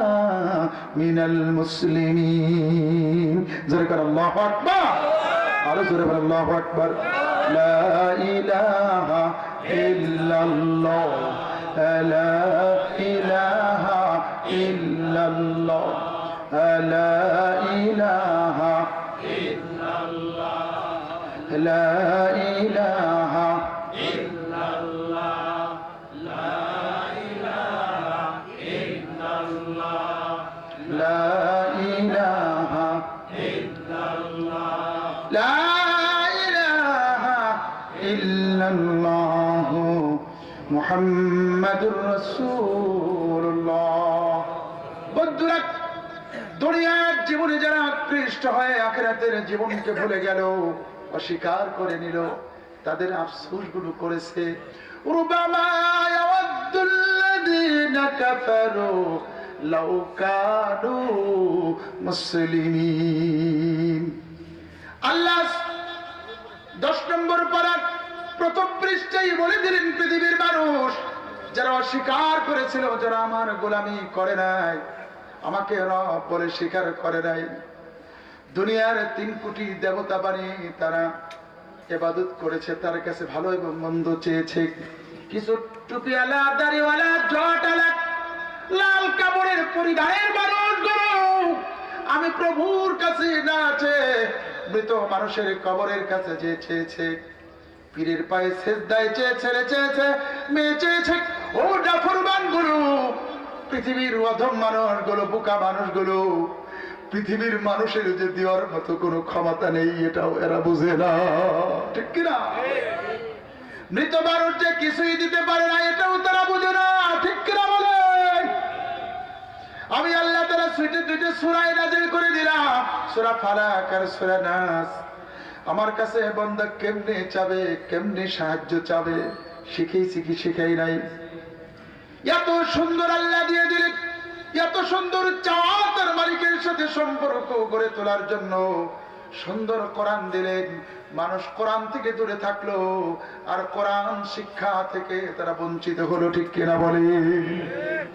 [SPEAKER 1] من المسلمين ذكر الله أكبر ذكر الله أكبر لا إله إلا الله لا إله إلا الله لا إله إلا الله لا إله إلا الله لا إله إلا الله لا إله إلا الله لا إله إلا الله محمد رسول الله বন্ধুরা দুনিয়ার জীবনে যারা আকৃষ্ট হয়ে আখিরাতের জীবনকে ভুলে গেল অস্বীকার করে নিল তাদের আফসোস গুলো করেছে রুবামা ইয়াওয়াদ্দুল্লাযীনা কাফারু লাউ কানু মুসলিমিন। আল্লাহ 10 নম্বর পারা প্রথম পৃষ্ঠায় বলে দিলেন পৃথিবীর মানুষ যারা অস্বীকার করেছিল, যারা আমার গোলামি করে নাই, আমাকে রব বলে স্বীকার করে নাই, দুনিয়ার 3 কোটি দেবতা বানিয়ে তারা ইবাদত করেছে, তার কাছে ভালো এবং মন্দ চেয়েছে, কিছু টুপিওয়ালা দাড়িওয়ালা জটালা লাল কাপড়ের পরিধানের মানুষগুলো আমি প্রভুর কাছে না চেয়ে মৃত মানুষের কবরের কাছে যে চেয়েছে, পীরের পায়ে সেজদায় চেয়েছে, চেয়েছে মেয়ে চেয়েছে, ও নাফরমান গুলো, পৃথিবীর অধম মানুষগুলো, বোকা মানুষগুলো, পৃথিবীর মানুষের যে দেওয়ার মতো কোনো ক্ষমতা নেই এটাও এরা বুঝে না, ঠিক কিনা? মৃত মানুষ যে কিছুই দিতে পারে না এটাও তারা বুঝে না, ঠিক কিনা বলেন? আমি আল্লাহ তাআলা দুইটা সূরা নাযিল করে দিলাম, সূরা ফালাক আর সূরা নাস। আমার কাছে বান্দা কেমনে চাবে, কেমনে সাহায্য চাবে, শিখেইছি কি শিখাই নাই? এত সুন্দর আল্লাহ দিয়ে দিলেন, এত সুন্দর চাওয়া তার মালিকের সাথে সম্পর্ক গড়ে তোলার জন্য সুন্দর কোরআন দিলেন। মানুষ কোরআন থেকে দূরে থাকলো আর কোরআন শিক্ষা থেকে তারা বঞ্চিত হলো, ঠিক কিনা বলে?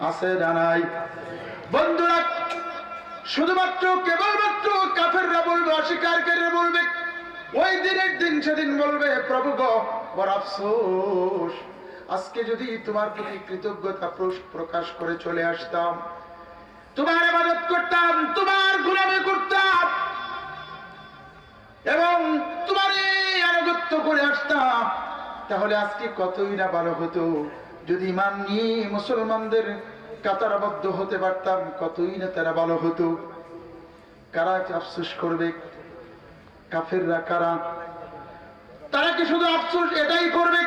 [SPEAKER 1] আছে না নাই? বন্ধুরা, শুধুমাত্র কেবলমাত্র কাফেররা বলবে, অস্বীকারীরা বলবে, ওই দিনের দিন সেদিন বলবে প্রভু গো বড় আফসোস, আজকে যদি তোমার প্রতি কৃতজ্ঞতা প্রকাশ করে চলে আসতাম, তোমার ইবাদত করতাম, তোমার গোলামি করতাম এবং তোমারই আনুগত্য করে আসতাম, তাহলে আজকে কতই না ভালো হতো। যদি ঈমান নিয়ে মুসলমানদের কাতারবদ্ধ হতে পারতাম, কতই না তারা ভালো হতো। কারা আফসোস করবে? কাফেররা কারা? তারা কি শুধু আফসোস এটাই করবে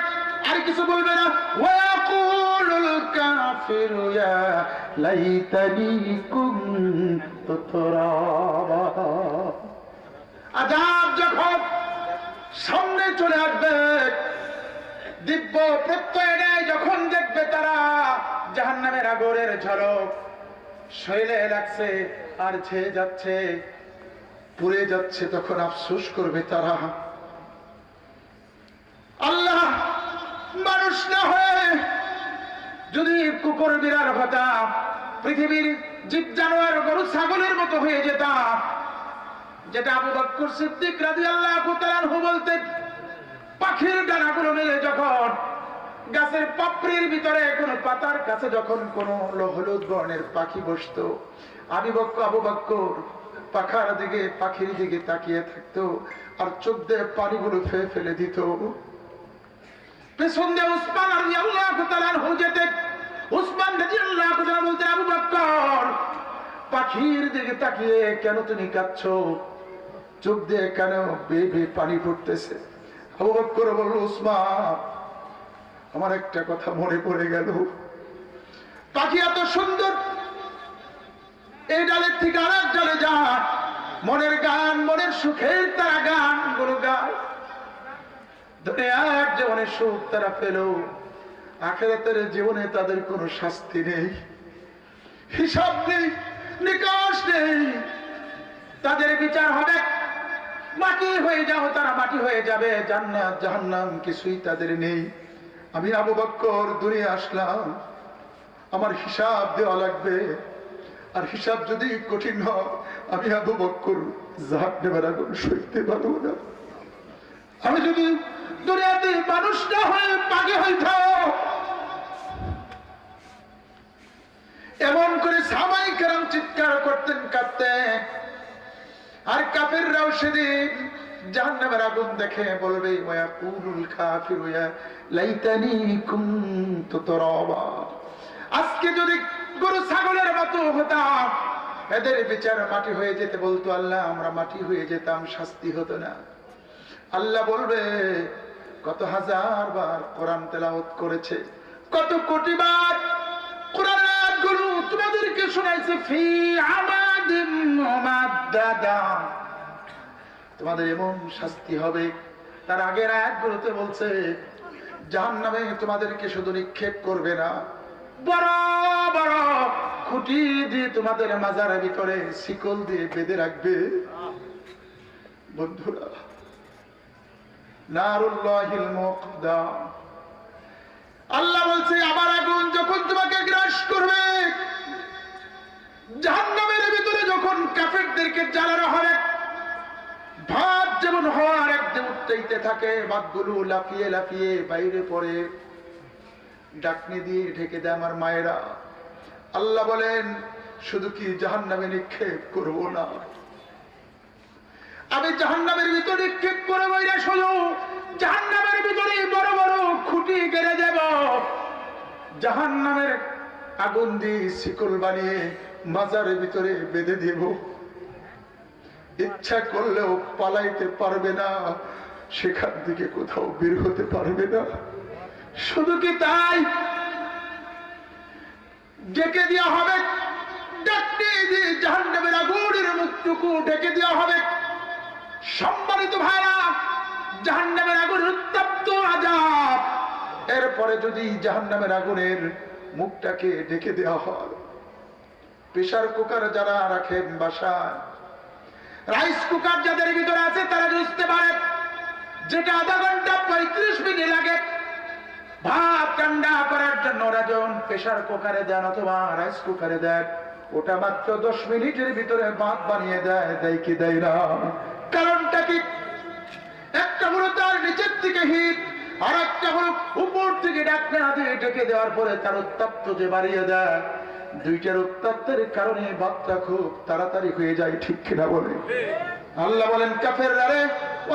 [SPEAKER 1] আর কিছু বলবে না? ওয়াকুলুল কাফিরু ইয়া লাইতানি কুনতু তুরাবা। আযাব যখন সামনে চলে আসবে, দিব্য প্রত্যয় নেয় যখন দেখবে তারা জাহান্নামের আগুনের ঝলক শরীরে লাগছে আর ছেয়ে যাচ্ছে, পুড়ে যাচ্ছে, তখন আফসোস করবে তারা। আল্লাহ মানুষ না হয়ে যদি কুকুর বিড়াল হতাম, পৃথিবীর জীব জানোয়ার গরু ছাগলের মতো হয়ে যেতাম, যেটা আবু বকর সিদ্দিক রাদিয়াল্লাহু তাআলা আনহু বলতেন, পাখির ডানাগুলো মেলে যখন গাছের পাপড়ির ভিতরে কোন পাতার কাছে যখন কোন হলুদ বর্ণের পাখি বসতো, আবু বকর পাখার দিকে, পাখির দিকে তাকিয়ে থাকতো আর চোখ দিয়ে পানিগুলো ফেলে দিত। পেছন দিয়ে উসমান রাদিয়াল্লাহু তাআলা আনহু যেতেন, উসমান রাদিয়াল্লাহু তাআলা বলতেন, আবু বকর পাখির দিকে তাকিয়ে কেন তুমি কাঁদছো, চোখ দিয়ে কেন বেয়ে পানি পড়তেছে? আবু বকর বলল, উসমান আমার একটা কথা মনে পড়ে গেল, পাখি এত সুন্দর, এই ডালের থেকে আরেক ডালে যায়, মনের গান, মনের সুখের তারা গান গুলো গায়। দুনিয়ার জীবনে সুখ তারা পেল, আখিরাতের জীবনে তাদের কোনো শাস্তি নেই, হিসাব নেই, নিকাশ নেই। তাদের বিচার হবে, মাটি হয়ে যাও, তারা মাটি হয়ে যাবে। জান্নাত জাহান্নাম কিছুই তাদের নেই। আমি আবু বকর দূরে আসলাম, আমার হিসাব দেওয়া লাগবে, আর হিসাব যদি কঠিন হয় আমি আবু বকর জাহান্নামের আগুন সইতে পারবো না। আমি যদি দুনিয়াতে মানুষ না হয়ে পাগি হইতাম, এমন করে সাহাবায়ে কেরাম চিৎকার করতেন, কাঁদতেন। আর কাফেররাও সেদিন জাহান্নামের আগুন দেখে বলবে, ওয়াকুলুল কাফিরু ইয়া লাইতানি কুনতু তুরাবা, আজকে যদি গরু ছাগলের মতো হতাম, এদের বিচার মাটি হয়ে যেতে বলতো, আল্লাহ আমরা মাটি হয়ে যেতাম, শাস্তি হতো না। আল্লাহ বলবে, কত হাজার বার কোরআন তেলাওয়াত করেছে, কত কোটি বার কোরআনের আয়াতগুলো তোমাদেরকে শোনাইছে, ফি আমাদিন মুমাদ্দাদা, তোমাদের এমন শাস্তি হবে। তার আগের আয়াতগুলোতে বলছে জাহান্নামে তোমাদেরকে শুধু নিক্ষেপ করবে না, বড় বড় খুঁটি দিয়ে তোমাদের মাজারের ভিতরে শিকল দিয়ে বেঁধে রাখবে। বন্ধুরা, নারুল্লাহিল মুকদা, আল্লাহ বলছে আমার আগুন যখন তোমাকে গ্রাস করবে, জাহান্নামের ভিতরে যখন কাফেরদেরকে জ্বালানো হবে, ভাত যেমন হওয়ার একদম উঠতে থাকে, ভাতগুলো লাফিয়ে লাফিয়ে বাইরে পড়ে, ডাকনি দিয়ে ঢেকে দেয় আমার মায়েরা। আল্লাহ বলেন শুধু কি জাহান্নামে নিক্ষেপ করবো না, আমি জাহান্নামের ভিতরে নিক্ষেপ করবো না, শুধু জাহান্নামের ভিতরে বড় বড় খুঁটি গেড়ে দেব, জাহান্নামের আগুন দিয়ে শিকল বানিয়ে মাজারের ভিতরে বেঁধে দেব। ইচ্ছা করলেও পালাইতে পারবে না, সেখান থেকে কোথাও বের হতে পারবে না। শুধু কি তাই, ডেকে দেওয়া হবে, ডাকতে দিয়ে জাহান্নামের আগুনের মুখটুকু ঢেকে দেওয়া হবে। সম্মানিত ভাইরা, জাহান্নামের আগুন উত্তপ্ত আযাব, এরপরে যদি জাহান্নামের আগুনের মুখটাকে ঢেকে দেওয়া হয়, প্রেসার কুকার যারা রাখেন বাসায়, রাইস কুকার যাদের ভিতরে আছে তারা বুঝতে পারে, যেটা আধা ঘন্টা 35 মিনিট লাগে ভাত ঠান্ডা করার জন্য, ওরা যখন প্রেসার কুকারে দেন অথবা রাইস কুকারে দেন, ওটা মাত্র 10 মিনিটের ভিতরে ভাত বানিয়ে দেয়। দেয় কি দেয় না? কারণটা কি? একটা হলো তার নিচের থেকে হিট, আর একটা হলো উপর থেকে ঢাকনা দিয়ে ঢেকে দেওয়ার পরে তার উত্তপ্ত যে বাড়িয়ে দেয়। দুইটার উত্তপ্তের কারণে ভাতটা খুব তাড়াতাড়ি হয়ে যায়, ঠিক কিনা বলে? আল্লাহ বলেন কাফেররা রে,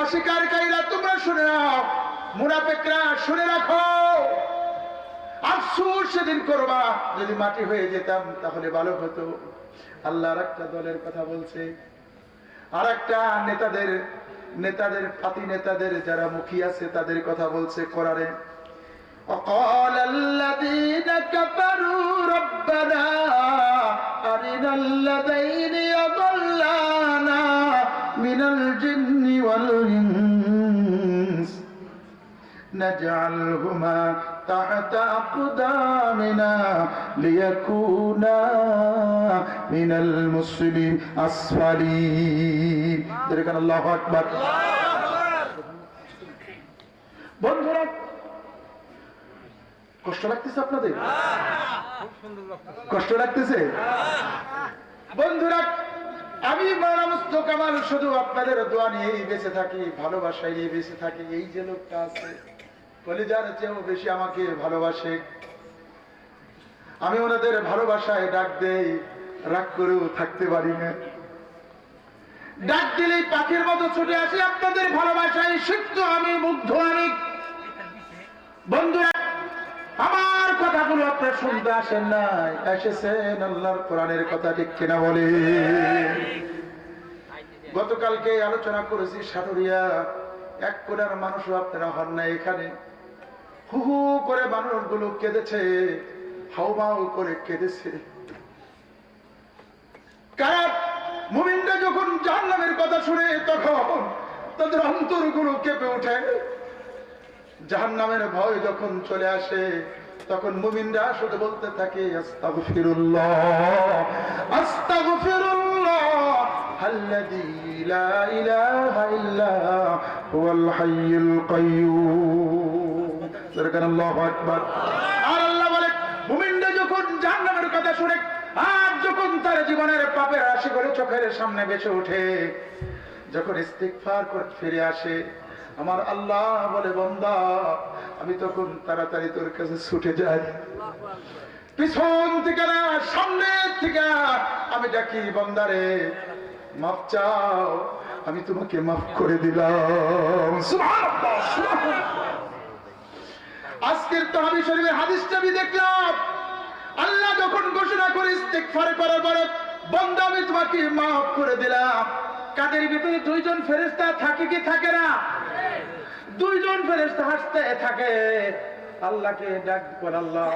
[SPEAKER 1] অস্বীকারীরা তোমরা শুনে নাও, মুনাফিকরা শুনে রাখো, আফসোস সেদিন করবা যদি মাটি হয়ে যেতাম তাহলে ভালো হতো। আল্লাহ আর একটা দলের কথা বলছে, আর একটা নেতাদের পাতি নেতাদের যারা মুখী আছে তাদের কথা বলছে কোরআনে। وقال الذين كفروا ربنا أرنا الذين يضلانا من الجن والإنس نجعلهما تحت أقدامنا ليكونا من المسلمين الأسفلين. দেখেন আল্লাহু আকবার। বন্ধুরা, কষ্ট লাগতেছে আপনাদের? কষ্ট লাগতেছে? বন্ধুরা, আমি মাওলানা মুস্তফা কামাল শুধু আপনাদের দোয়া নিয়েই বেঁচে থাকি, ভালোবাসা নিয়ে বেঁচে থাকি। এই যে লোকটা আছে, কলিজার চেয়েও বেশি আমাকে ভালোবাসে, আমি ওনাদের ভালোবাসায় ডাক দেই, রাগ করেও থাকতে পারি না। ডাক দিলেই পাখির মতো ছুটে আসি আপনাদের ভালোবাসায়, সিদ্ধ আমি, মুগ্ধ আমি। বন্ধুরা, আমার কথাগুলো আপনারা শুনতে আসেন নাই, এসেছেন আল্লাহর কোরআনের কথা, ঠিক কিনা বলে? গতকালকে আলোচনা করেছি সাটুরিয়া, এক কোণার মানুষও আপনারা হন না এখানে। হু হু করে মানুষগুলো কেঁদেছে, হাউমাউ করে কেঁদেছে। কারণ মুমিনরা যখন জাহান্নামের কথা শুনে তখন তাদের অন্তরগুলো কেঁপে ওঠে। জাহান্নামের ভয় যখন চলে আসে তখন মুমিনরা শুধু বলতে থাকে আস্তাগফিরুল্লাহ আস্তাগফিরুল্লাহ আল্লাযী লা ইলাহা ইল্লা হুয়াল হাইয়ুল কাইয়্যুম। সুবহানাল্লাহু আকবার। আর আল্লাহ বলে মুমিনরা যখন জাহান্নামের কথা শুনে আর যখন তার জীবনের পাপের রাশিগুলো চোখের সামনে ভেসে ওঠে, যখন ইস্তিগফার করে ফিরে আসে, আমার আল্লাহ বলে বান্দা আমি তখন তাড়াতাড়ি তোর কাছে ছুটে যাই, পিছন থেকে না সামনে থেকে আমি ডাকি বান্দারে মাফ চাও, আমি তোমাকে মাফ করে দিলাম। সুবহানাল্লাহ সুবহানাল্লাহ। আজকের তাহবীর শরীফের হাদিসটা আমি দেখলাম, আল্লাহ যখন ঘোষণা করে ইস্তিগফার করার পরে বান্দা আমি তোমাকে মাফ করে দিলাম, কাদের ভিতরে দুইজন ফেরেশতা থাকে কি থাকে না? দুইজন ফেরেশতা হাসতে থাকে, আল্লাহকে ডাক করে আল্লাহ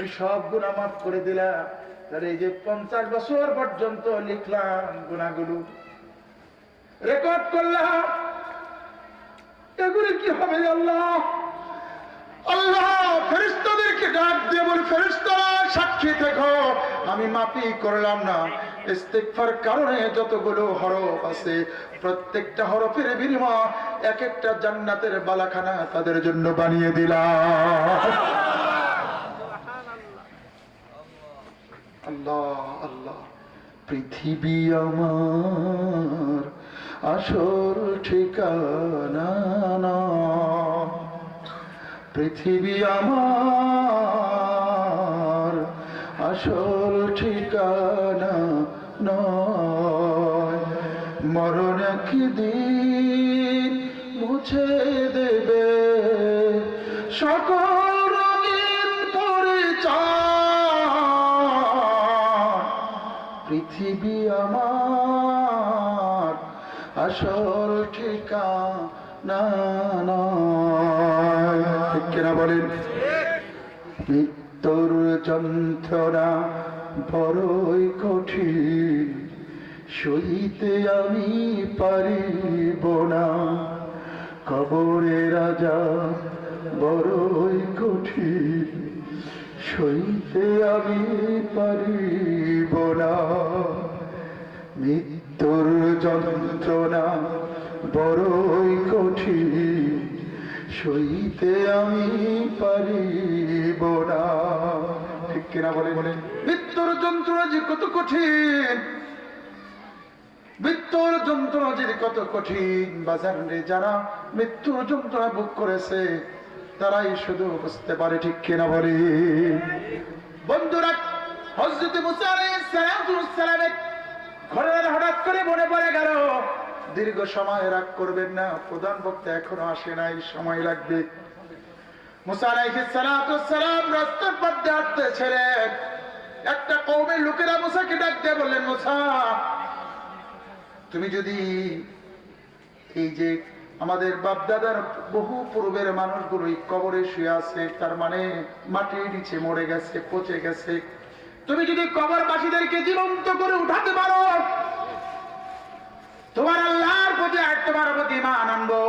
[SPEAKER 1] এই সব গুনাহ মাফ করে দিলাম, তাহলে এই যে 50 বছর পর্যন্ত লিখলাম গুনাহগুলো রেকর্ড করলাম, এগুলো কি হবে আল্লাহ? আল্লাহ ফেরেশতাদেরকে ডাক দিয়ে বলে ফেরেশতারা সাক্ষী দেখো আমি মাফই করলাম না, ইস্তিগফার কারণে যতগুলো হরফ আছে প্রত্যেকটা হরফের বিনিময়ে এক একটা জান্নাতের বালাখানা তাদের জন্য বানিয়ে দিলাম। আল্লাহ আল্লাহ। পৃথিবী আমার আসল ঠিকানা না, পৃথিবী আমার আসল ঠিকানা নয়, মরণ একদিন মুছে দেবে সকল রঙিন পরিচয়, পৃথিবী আমার আসল ঠিকানা নয়। ঠিক কিনা বলেন? মৃত্যুর যন্ত্রণা বড়ই কঠিন, সইতে আমি পারিব না, কবরের আযাব বড়ই কঠিন, সইতে আমি পারিব না, মৃত্যুর যন্ত্রণা বড়ই কঠিন, সইতে আমি পারিব না। ঠিক কিনা বলেন? মৃত্যুর যন্ত্রণা যে কত কঠিন, মৃত্যুর যন্ত্রণা যে কত কঠিন বাজার রে, যারা মৃত্যুর যন্ত্রণা ভোগ করেছে তারাই শুধু বুঝতে পারে। ঠিক কিনা বলে? বন্ধুরা, হযরত মুসা আলাইহিস সালামের ঘরের হঠাৎ করে মনে পড়ে গেল, দীর্ঘ সময় রাগ করবেন না, প্রধান বক্তা এখনো আসে নাই, সময় লাগবে। মুসা আলাইহিস সালাম রাস্তার পথে হাঁটতেছিলেন, একটা কওমের লোকেরা মুসাকে ডাক দিয়ে বললেন, মুসা তুমি যদি এই যে আমাদের বাপদাদার বহু পূর্বের মানুষগুলো কবরে শুয়ে আছে, তার মানে মাটির নিচে মরে গেছে, পচে গেছে, তুমি যদি কবরবাসীদেরকে জীবন্ত করে উঠাতে পারো, তোমার আল্লাহর প্রতি আর তোমার প্রতি ঈমান আনবো,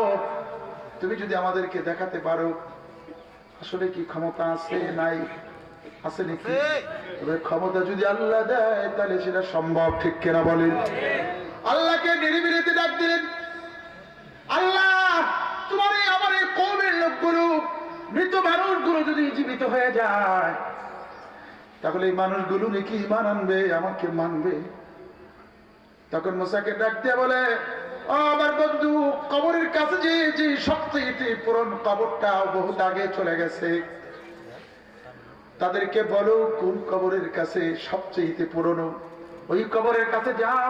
[SPEAKER 1] তুমি যদি আমাদেরকে দেখাতে পারো আসলে কি ক্ষমতা আছে নাই আছে নাকি, তবে ক্ষমতা যদি আল্লাহ দেয় তাহলে সেটা সম্ভব। ঠিক কিনা বলেন? আল্লাহকে নিরিবিলিতে ডাক দিলেন, আল্লাহ তোমার আমার এই কওমের লোকগুলো, মৃত মানুষগুলো যদি জীবিত হয়ে যায় তাহলে এই মানুষগুলো নাকি ঈমান আনবে, আমাকে মানবে। তখন মুসাকে ডাক দিয়ে বলে, ও আমার বন্ধু, কবরের কাছে যে সবচেয়ে পুরনো কবরটা বহুত আগে চলে গেছে, তাদেরকে বলো কোন কবরের কাছে সবচেয়ে পুরনো, ওই কবরের কাছে যাও,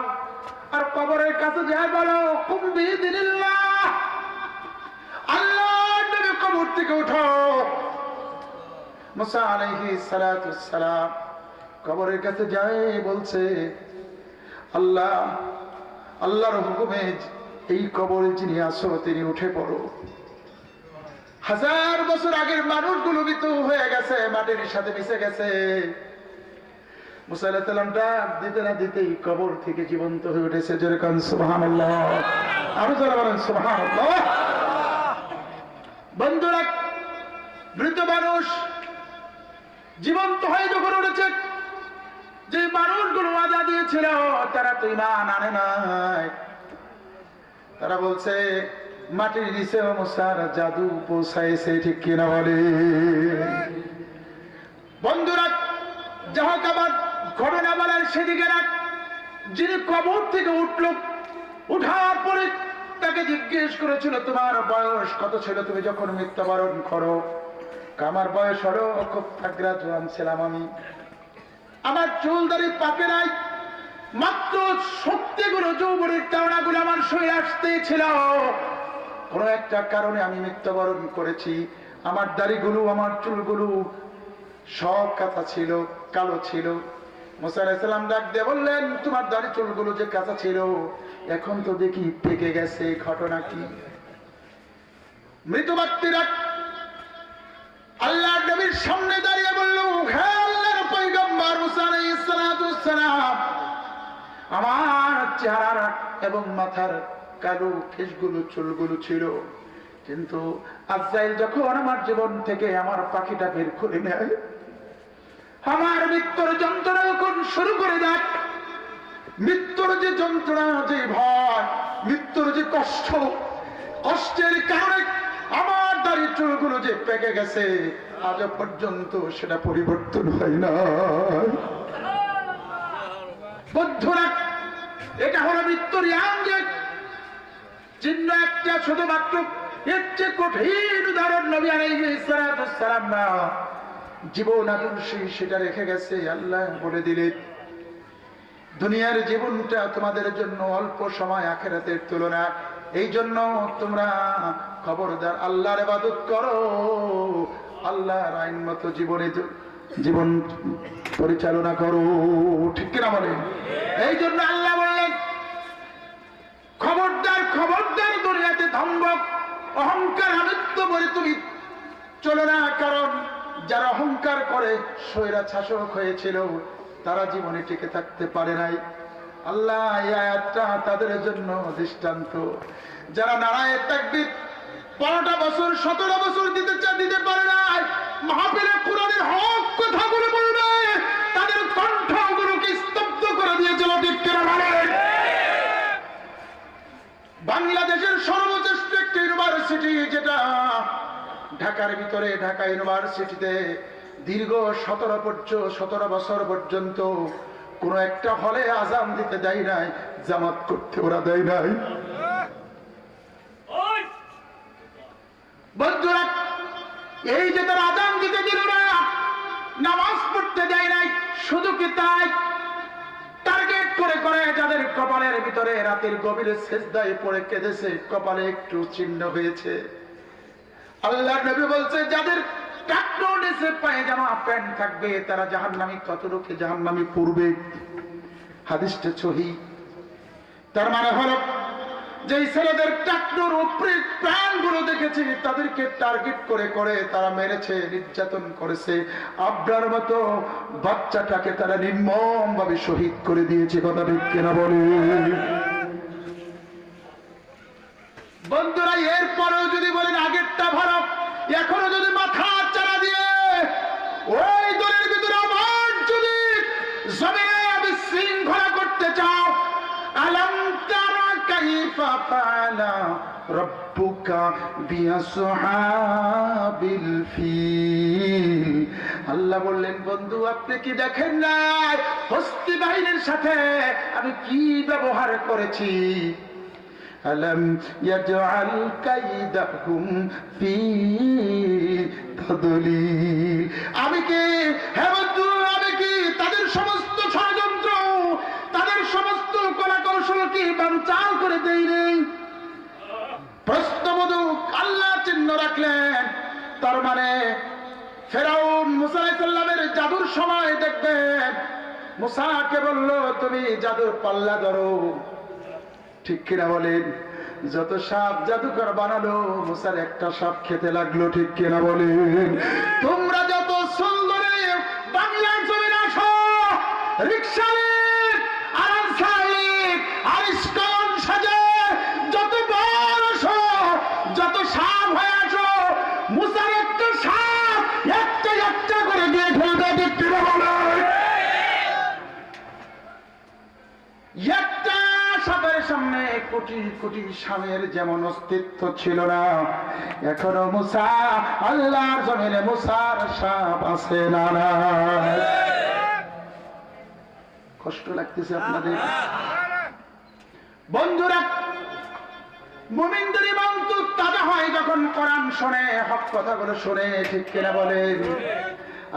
[SPEAKER 1] আর কবরের কাছে যাই বলো কুম্বি দিনিল্লাহ, আল্লাহর নামে কবর থেকে উঠো। মুসা আলাইহিস সালাম কবরের কাছে যায়, বলছে আল্লাহ, আল্লাহর হুকুমে এই কবরে যিনি আসো তিনি উঠে পড়ো। 1000 বছর আগের মানুষগুলো মৃত্যু হয়ে গেছে, মাটির সাথে মিশে গেছে, মুসা আলাইহিস সালাম ডাক দিতে না দিতেই কবর থেকে জীবন্ত হয়ে উঠেছে। জোরে কান সুবহানাল্লাহ, আরো জোরে বলেন সুবহানাল্লাহ। বন্ধুরা, মৃত মানুষ জীবন্ত হয়ে যখন উঠেছে, যে মানুষগুলো ওয়াদা দিয়েছিল তারা তো ঈমান আনে নাই। তারা বলছে মাটির নিচে মুসার জাদু পৌঁছাইছে, ঠিক কিনা বলে? বন্ধুরা, যাহ আবার ঘটনা বলার সেদিকে রাখ। যিনি কবর থেকে উঠল, উঠার পরে তাকে জিজ্ঞেস করেছিল তোমার বয়স কত ছিল তুমি যখন মৃত্যুবরণ করো? আমার বয়স হলো খুব থাকরা জোয়ান ছিলাম আমি, আমার চুল দাড়ি পাকে নাই, মাত্র শক্তিগুলো যৌবনের টাওনাগুলো আমার শরীরে আসতে ছিল, কোন একটা কারণে আমি মৃত্যুবরণ করেছি। আমার দাড়িগুলো আমার চুলগুলো সব কাঁচা ছিল, কালো ছিল। মুসা আলাইহিস সালাম ডাক দিয়ে বললেন তোমার দাড়ি চুলগুলো যে কাঁচা ছিল এখন তো দেখি পেকে গেছে, ঘটনা কি? মৃত ব্যক্তিরা আল্লাহর নবীর সামনে দাঁড়িয়ে বলল, হে আল্লাহর পয়গম্বর মুসা আলাইহিস সালাম, আমার চেহারা এবং মাথার কালো কেশগুলো চুলগুলো ছিল, কিন্তু আজরাইল যখন আমার জীবন থেকে আমার পাখিটা বের করে নেয়, আমার মৃত্যুর যন্ত্রণা যখন শুরু করে দেয়, মৃত্যুর যে যন্ত্রণা, যে ভয়, মৃত্যুর যে কষ্ট, কষ্টের কারণে আমার দাড়ি চুলগুলো যে পেকে গেছে আজ পর্যন্ত সেটা পরিবর্তন হয় না। বন্ধুরা, এটা হলো মৃত্যুর চিহ্ন একটা, শুধুমাত্র এর চেয়ে কঠিন উদাহরণ নবী আলাইহিস সালাম না জীবন আদর্শী সেটা রেখে গেছে। আল্লাহ বলে দিলেন দুনিয়ার জীবনটা তোমাদের জন্য অল্প সময় আখিরাতের তুলনা, এই জন্য তোমরা খবরদার আল্লাহর ইবাদত করো, আল্লাহর আইন মতো জীবন পরিচালনা করো, ঠিক কিনা বলেন? এই জন্য আল্লাহ বললেন খবরদার খবরদার দুনিয়াতে ধম্বক অহংকার আমিত্ব বলে তুমি চলো না, কারণ যারা অহংকার করে স্বৈরাচার শাসক হয়েছিল তারা জীবনে টিকে থাকতে পারে নাই। আল্লাহ এই আয়াতটা তাদের জন্য দৃষ্টান্ত। যারা নারায়ে তাকবীর 12টা বছর 17 বছর দিতে পারে নাই, মাহফিলে কোরআনের হক কথাগুলো বলবে, তাদের কণ্ঠগুলোকে স্তব্ধ করে দিয়েছিল, ঠিক কিনা বলেন? বাংলাদেশের সর্বশ্রেষ্ঠ একটি ইউনিভার্সিটি যেটা ঢাকার ভিতরে, ঢাকা ইউনিভার্সিটিতে দীর্ঘ 17 বছর পর্যন্ত কোন একটা হলে আজান দিতে দেয় নাই, জামাত করতে ওরা দেয় নাই। বন্ধুরা, এই যে তারা আজান দিতে দিল না, নামাজ পড়তে দেয় নাই, শুধু কি তাই টার্গেট করে করে যাদের কপালের ভিতরে রাতের গভীরে সেজদায় পড়ে কেঁদেছে, কপালে একটু চিহ্ন হয়েছে, আল্লাহর নবী বলছে যাদের টাকনো নিচে পায়জামা প্যান্ট থাকবে তারা জাহান্নামী, কত লোকে জাহান্নামী পড়বে, হাদিসটা সহিহ। তার মানে হলো যে ছেলেদের টাকনোর উপরে প্যান্টগুলো দেখেছি তাদেরকে টার্গেট করে করে তারা মেরেছে, নির্যাতন করেছে, আবরার মতো বাচ্চাটাকে তারা নির্মম ভাবে শহীদ করে দিয়েছে, কথা ঠিক কিনা বলে? বন্ধুরা, এরপরেও যদি বলেন আগেরটা ভালো, এখনো যদি মাথা চারা দিয়ে ওই দলের ভিতরে আবার যদি জমিনে বিশৃঙ্খলা করতে চাও, আলাম তারা কাইফা ফাআলা রাব্বুকা বিআসহাবিল ফিল। আল্লাহ বললেন বন্ধু আপনি কি দেখেন না হস্তি বাহিনীর সাথে আমি কি ব্যবহার করেছি? আলম ইয়াজআল কাইদাহুম ফি তাদলিল। আমি কি, হে বন্ধু, আমি কি তাদের সমস্ত ষড়যন্ত্র, তাদের সমস্ত কলা কৌশল কি বানচাল করে দেই নেই? প্রশ্নবোধক আল্লাহ চিহ্ন রাখলেন। তার মানে ফেরাউন মুসা আলাইহিস সালামের জাদুর সময় দেখবেন মুসাকে বলল তুমি জাদুর পাল্লা ধরো, ঠিক কিনা বলেন? যত সাপ জাদুকর বানালো মুসার একটা সাপ খেতে লাগলো, ঠিক কিনা বলেন? তোমরা যত সুন্দরে বাংলার জমিনে আসো, রিকশালিক আর আনসারিক আর ইস্কন সাজে যত বড় আসো, যত সাপ হয়ে আসো, মুসার একটা সাপ একটা একটা করে দিয়ে ফেলবে। দেখতে বলো একটা সাপের সামনে কোটি কোটি সাপের যেমন অস্তিত্ব ছিল না, এখনো মুসা আল্লাহর জমিনে মুসার সাপ আছে না? কষ্ট লাগতেছে আপনাদের? বন্ধুরা, মুমিনদের ঈমান তো তাজা হয় যখন কোরআন শুনে, হক কথাগুলো শুনে, ঠিক কিনা বলেন?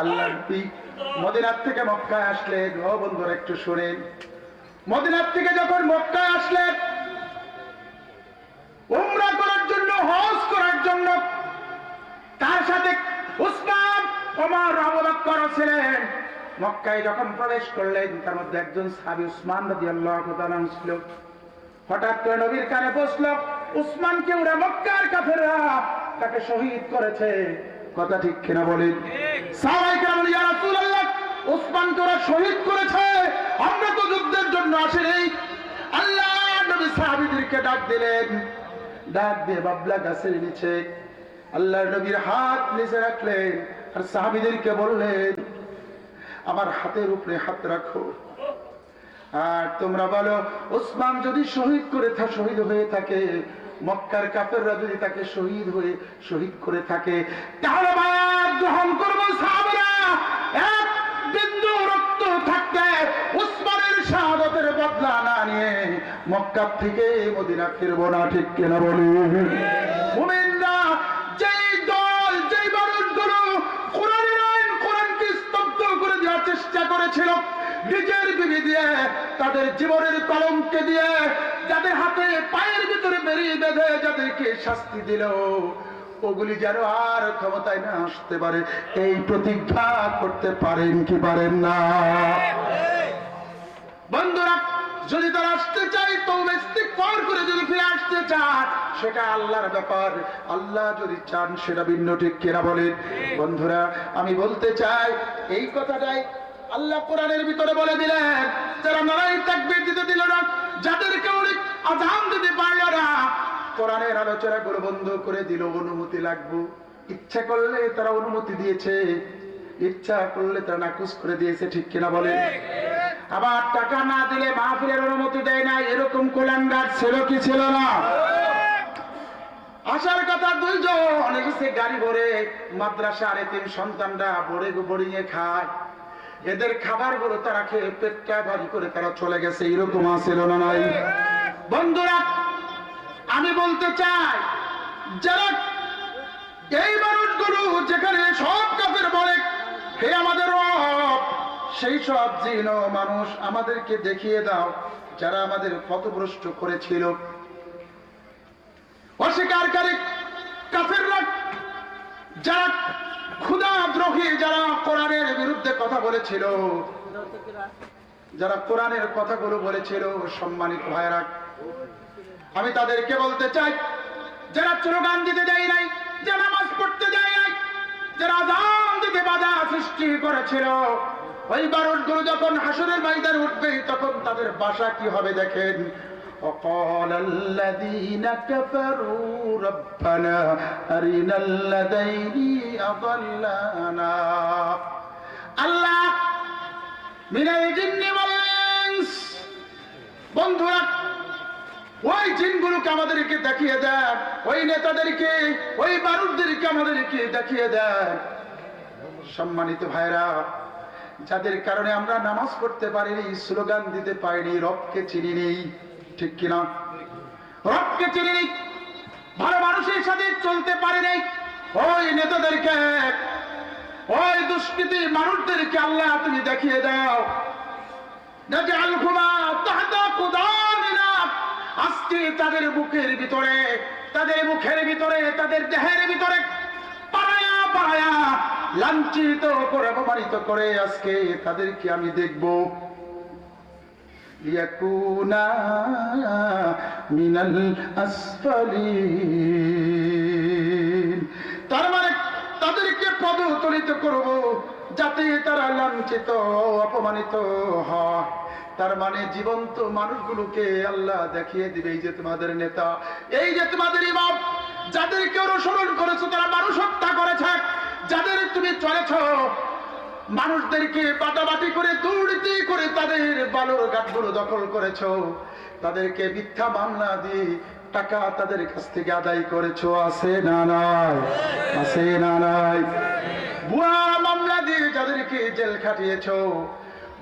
[SPEAKER 1] আল্লাহর নবী মদিনার থেকে মক্কায় আসলেন। ও বন্ধুরা একটু শুনেন, মদিনার থেকে যখন মক্কায় আসলেন উমরা করার জন্য, হজ করার জন্য, তার সাথে উসমান, ওমর, আবু বকর ছিলেন। মক্কায় যখন প্রবেশ করলেন তার মধ্যে একজন সাহাবী উসমান রাদিয়াল্লাহু তাআলা ছিল। হঠাৎ করে নবীর কানে পৌঁছলো, উসমানকে ওরা মক্কার কাফেররা তাকে শহীদ করেছে। কথা ঠিক কিনা বলেন? সাহাবায়ে কেরাম বলেন, ইয়া রাসূলুল্লাহ, উসমানকে ওরা শহীদ করেছে, আমরা তো যুদ্ধের জন্য আসিনি। আল্লাহ নবী সাহাবীদেরকে ডাক দিলেন, ডাক দিয়ে বাবলা গাছের নিচে আল্লাহর নবীর হাত নিচে রাখলেন আর সাহাবীদেরকে বললেন, আমার হাতের উপরে হাত রাখো আর তোমরা বলো, উসমান যদি শহীদ হয়ে থাকে, মক্কার কাফেররা যদি তাকে শহীদ করে থাকে, তাহলে বায়াত গ্রহণ করবো। সাহাবারা এক বিন্দু রক্ত থাকতে উসমানের শাহাদাতের বদলা না নিয়ে মক্কা থেকে মদিনা ফিরবো না। ঠিক কিনা বলুন? মুমিনরা যেই দল, যেই মানুষগুলো কোরআনের আইন, কোরআনকে স্তব্ধ করে দেওয়ার চেষ্টা করেছিল, নিজের বিবি দিয়ে, তাদের জীবনের কলমকে দিয়ে, যাদের হাতে পায়ের ভিতরে বেরিয়ে বেঁধে যাদেরকে শাস্তি দিল, ওগুলি যেন আর ক্ষমতায় না আসতে পারে, এই প্রতিজ্ঞা করতে পারেন কি পারেন না? বন্ধুরা, যদি তারা আসতে চাই, তওবা ইস্তিগফার করে যদি ফিরে আসতে চান, সেটা আল্লাহর ব্যাপার। আল্লাহ যদি চান সেটা ভিন্ন। ঠিক কিনা বলেন? বন্ধুরা, আমি বলতে চাই এই কথাটাই আল্লাহ কোরআনের ভিতরে বলে দিলেন, যারা নারায়ে তাকবীর দিতে দিল না, যাদেরকে আযান দিতে পারল না, কোরআনের আলোচনা করে বন্ধ করে দিল, অনুমতি লাগবে। ইচ্ছা করলে তারা অনুমতি দিয়েছে, ইচ্ছা করলে তারা নাকচ করে দিয়েছে। ঠিক কিনা বলে? আবার টাকা না দিলে মাহফিলের অনুমতি দেয় না, এরকম কোলাঙ্গার ছিল কি ছিল না? আসার কথা দুইজন এসেছে গাড়ি ভরে, মাদ্রাসা 3 সন্তানরা বোর্ডিং এ খায়, এদের খাবার গুলো তারা খেয়ে পেটটা ভারী করে তারা চলে গেছে। এরকম ছিল না নাই? বন্ধুরা, আমি বলতে চাই, যারা এই মানুষগুলো যেখানে সব কাফের বলে হে আমাদের রব, সেই সব জিন ও মানুষ আমাদেরকে দেখিয়ে দাও যারা আমাদের পথভ্রষ্ট করেছিল। অস্বীকারী কাফেররা, যারা ক্ষুধাদ্রোহী, যারা কোরআনের বিরুদ্ধে কথা বলেছিল, যারা কোরআনের কথাগুলো বলেছিল, সম্মানিত ভাইরা, আমি তাদেরকে বলতে চাই, যারা স্লোগান দিতে দেয় নাই, যারা নামাজ পড়তে দেয় নাই, যারা আযান দিতে বাধা সৃষ্টি করেছিল, ওই মানুষগুলো যখন হাসরের ময়দানে উঠবে তখন তাদের বাসা কি হবে দেখেন। وقال الذين كفروا ربنا أرنا الذين أضلانا الله من الجن والإنس। বন্ধুরা, ওই জিনগুলোকে আমাদেরকে দেখিয়ে দেন, ওই নেতাদেরকে, ওই বারুদদেরকে আমাদেরকে দেখিয়ে দেন। সম্মানিত ভাইরা, যাদের কারণে আমরা নামাজ পড়তে পারিনি, স্লোগান দিতে পারিনি, রবকে চিনিনি, ঠিক কিনা? রবকে চিনিনি, ভালো মানুষের সাথে চলতে পারিনি, ওই নেতাদেরকে, ওই দুষ্কৃতী মানুষদেরকে আল্লাহ তুমি দেখিয়ে দাও। নাজআলহুমা তাহতা কুদামিনা, আজকে তাদের বুকের ভিতরে, তাদের মুখের ভিতরে, তাদের দেহের ভিতরে পাড়ায়া পাড়ায়া লাঞ্ছিত করে, অপমানিত করে আজকে তাদেরকে আমি দেখব। লিয়াকুনা মিনাল আসফালিন, তার মানে তাদেরকে পদতলিত করব, যাতে তারা লাঞ্ছিত অপমানিত হয়। তার মানে জীবন্ত মানুষগুলোকে আল্লাহ দেখিয়ে দিবে এই যে তোমাদের নেতা, এই যে তোমাদের ইমাম, যাদেরকে অনুসরণ করেছো তারা মানুষ হত্যা করেছে, যাদের তুমি চলেছ মানুষদেরকে বাটাবাটি করে দুর্নীতি করে তাদের বালুর ঘাটগুলো দখল করেছো, তাদেরকে মিথ্যা মামলা দিয়ে টাকা তাদের কাছ থেকে আদায় করেছো, আছে না নাই? আছে না নাই? ভুয়া মামলা দিয়ে যাদেরকে জেল খাটিয়েছো,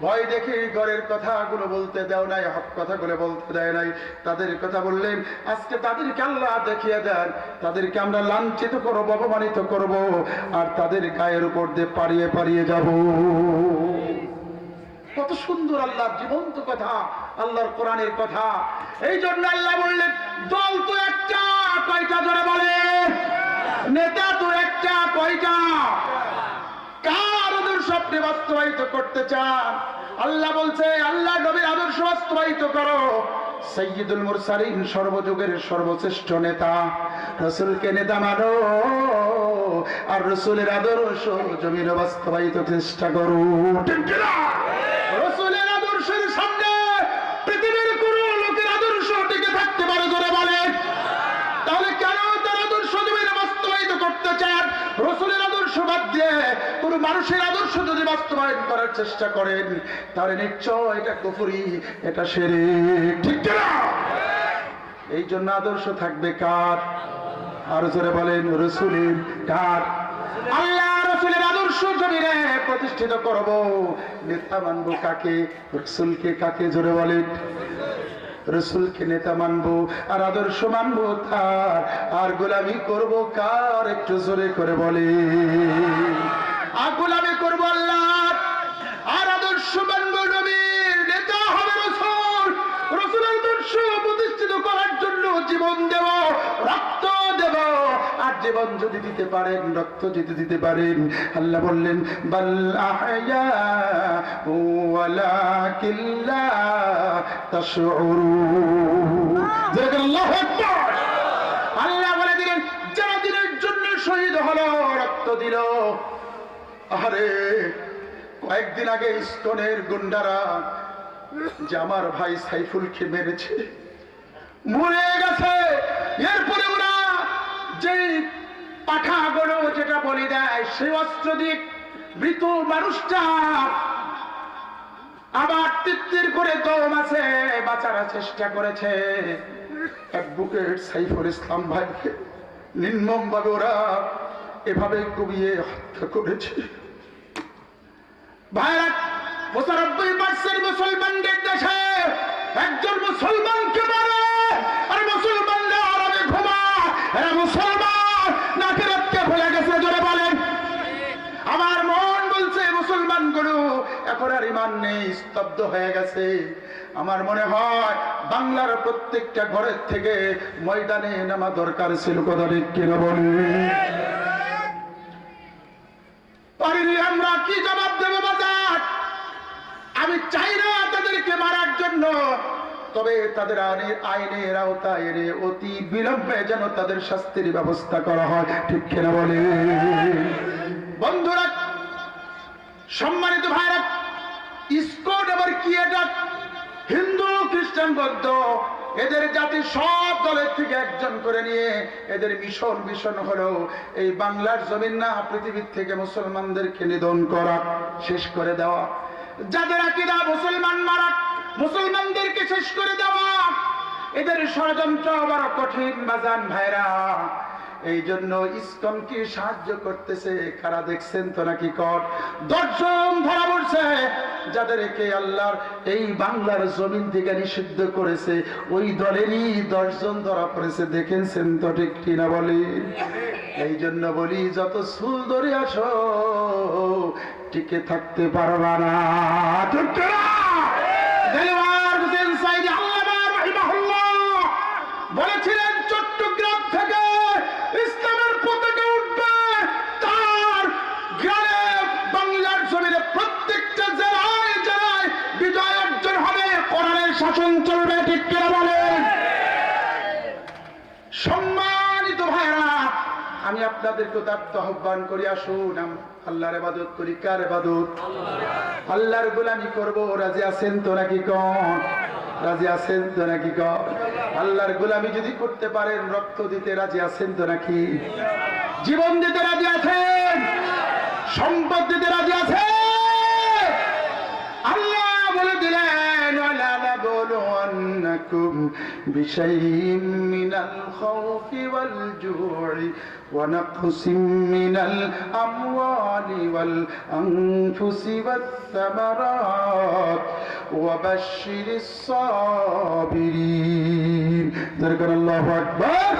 [SPEAKER 1] ভয় দেখে ঘরের কথাগুলো বলতে দাও নাই, হক কথাগুলো বলতে দেয় নাই, তাদের কথা বললেন। আজকে তাদেরকে আল্লাহ দেখিয়ে দেন, তাদেরকে আমরা লাঞ্ছিত করবো, অপমানিত করব, আর তাদের গায়ের উপর দিয়ে পাড়িয়ে পাড়িয়ে যাব। কত সুন্দর আল্লাহর জীবন্ত কথা, আল্লাহর কোরআনের কথা। এই জন্য আল্লাহ বললেন দল তো একটা, কয়টা ধরে বলে? নেতা তো একটা, কয়টা? কার আদর্শ আপনি বাস্তবায়িত করতে চান? আল্লাহ বলছে আল্লাহ নবীর আদর্শ বাস্তবায়িত করো। সাইয়্যিদুল মুরসালিন, সর্বযুগের সর্বশ্রেষ্ঠ নেতা, রাসূলকে নেতা মানো, আর রাসূলের আদর্শ জমিনে বাস্তবায়িত চেষ্টা করো। ঠিক কি না? রাসূলের আদর্শের সামনে পৃথিবীর কোন লোকের আদর্শ টিকে থাকতে পারে জোরে বলেন? তাহলে কেন তার আদর্শ জমিনে বাস্তবায়িত করতে চান? রাসূলের আদর্শ বাদ দিয়ে কোন মানুষের আদর্শ যদি বাস্তবায়ন করার চেষ্টা করেন, তাহলে নিশ্চয় এটা কুফরি, এটা শিরক। ঠিক কি না? এই জন্য আদর্শ থাকবে কার? আর জোরে বলেন রাসূলের। কার? আল্লাহ রাসূলের আদর্শ জমিনে প্রতিষ্ঠিত করব। নেতা মানবো কাকে? রাসূলকে। কাকে? জোরে বলেন। রাসূলকে নেতা মানবো, আর আদর্শ মানবো তার, আর গোলামি করব কার? একটু জোরে করে বলে। আর গোলামি করব আল্লাহ, আর আদর্শ মানবো নবীর। নেতা হবে রাসূল। রাসূলের আদর্শ প্রতিষ্ঠিত করার জন্য জীবন দেব, রক্ত দেব। আর জীবন যদি দিতে পারেন, রক্ত যদি দিতে পারেন, আল্লাহ বললেন বাল আহয়া ওয়ালাকিন লা তাশউরুন। আল্লাহু আকবার। আল্লাহ বলে দিলেন যারা দিনের জন্য শহীদ হলো, রক্ত দিল। আরে কয়েকদিন আগে ইসকনের গুন্ডারা যে আমার ভাই সাইফুলকে মেরেছে, মরে গেছে, এরপরে ওরা যে পাখাগুলো যেটা বলি দেয়, সেই অস্ত্র দিয়ে মৃত মানুষটা আবার তিত্তির করে দম আছে বাঁচার চেষ্টা করেছে। অ্যাডভোকেট সাইফুল ইসলাম ভাইকে নির্মম ভাবে ওরা এভাবে কুবিয়ে হত্যা করেছে। ভাইরা ৯৫% মুসলমানদের দেশে একজন মুসলমানকে মারে, আর মুসলমানরা আরামে ঘুমায়। এরা মুসলমান না ফেরতকে ভুলে গেছে জোরে বলেন। আমার মন বলছে মুসলমানগুলো এখন আর ঈমান নেই, স্তব্ধ হয়ে গেছে। আমার মনে হয় বাংলার প্রত্যেকটা ঘরের থেকে ময়দানে নামা দরকার ছিল। কথা ঠিক কিনা বলি? পারিনি আমরা কি জবাব দেব বাজার? আমি চাই না তাদেরকে মারার জন্য, তবে তাদের আইনের আওতায় এনে অতি বিলম্বে যেন তাদের শাস্তির ব্যবস্থা করা হয়। ঠিক কিনা বলে? বন্ধুরা, সম্মানিত ভাইরা, ইসকন আবার কি? এটা হিন্দু, খ্রিস্টান, বৌদ্ধ, এদের জাতি সব দলের থেকে একজন করে নিয়ে এদের মিশন হলো এই বাংলার জমিন না, পৃথিবীর থেকে মুসলমানদেরকে নিধন করা, শেষ করে দেওয়া। যাদের আকীদা মুসলমান মারা, মুসলমানদেরকে শেষ করে দেওয়া, এদের ষড়যন্ত্র বড় কঠিন বাজান ভাইরা। এই জন্য ইসকনকে সাহায্য করতেছে কারা দেখছেন তো নাকি? কর ১০ জন ধরা পড়ছে, যাদেরকে আল্লাহর এই বাংলার জমিন থেকে নিষিদ্ধ করেছে, ওই দলেরই ১০ জন ধরা পড়েছে। দেখেছেন তো? ঠিক কিনা বলি? এই জন্য বলি যত চুল ধরে আসো টিকে থাকতে পারবা না। ঠিক কিনা? দেলোয়ার হোসেন সাইদি আল্লামা রাহিমাহুল্লাহ বলেছিলেন চট্টগ্রাম থেকে ইসলামের পতাকা উঠবে, তার গ্রামে বাংলার জমিনে প্রত্যেকটা জেলায় জেলায় বিজয় অর্জন হবে, কোরআনের শাসন চলবে। ঠিক কিনা বলেন? সম্মানিত ভাইরা, আমি আপনাদেরকে তার আহ্বান করি, আসুন আল্লাহর ইবাদত করি। কার ইবাদত? আল্লাহর গোলামি করব। রাজি আছেন তো নাকি কোন? রাজি আছেন তো নাকি কোন? আল্লাহর গোলামি যদি করতে পারেন, রক্ত দিতে রাজি আছেন তো নাকি? জীবন দিতে রাজি আছেন? সম্পদ দিতে রাজি আছেন? আল্লাহ বলে দিলেন, ওয়ালা নাবলুওয়ান্নাকুম বিশাইইম মিনাল খাউফি ওয়াল জু'i ওয়া নাকসিম মিনাল আমওয়ালি ওয়াল আনফুসি ওয়াস সামারাত ওয়া বাশশিরিস সাবিরিন। আল্লাহু আকবার।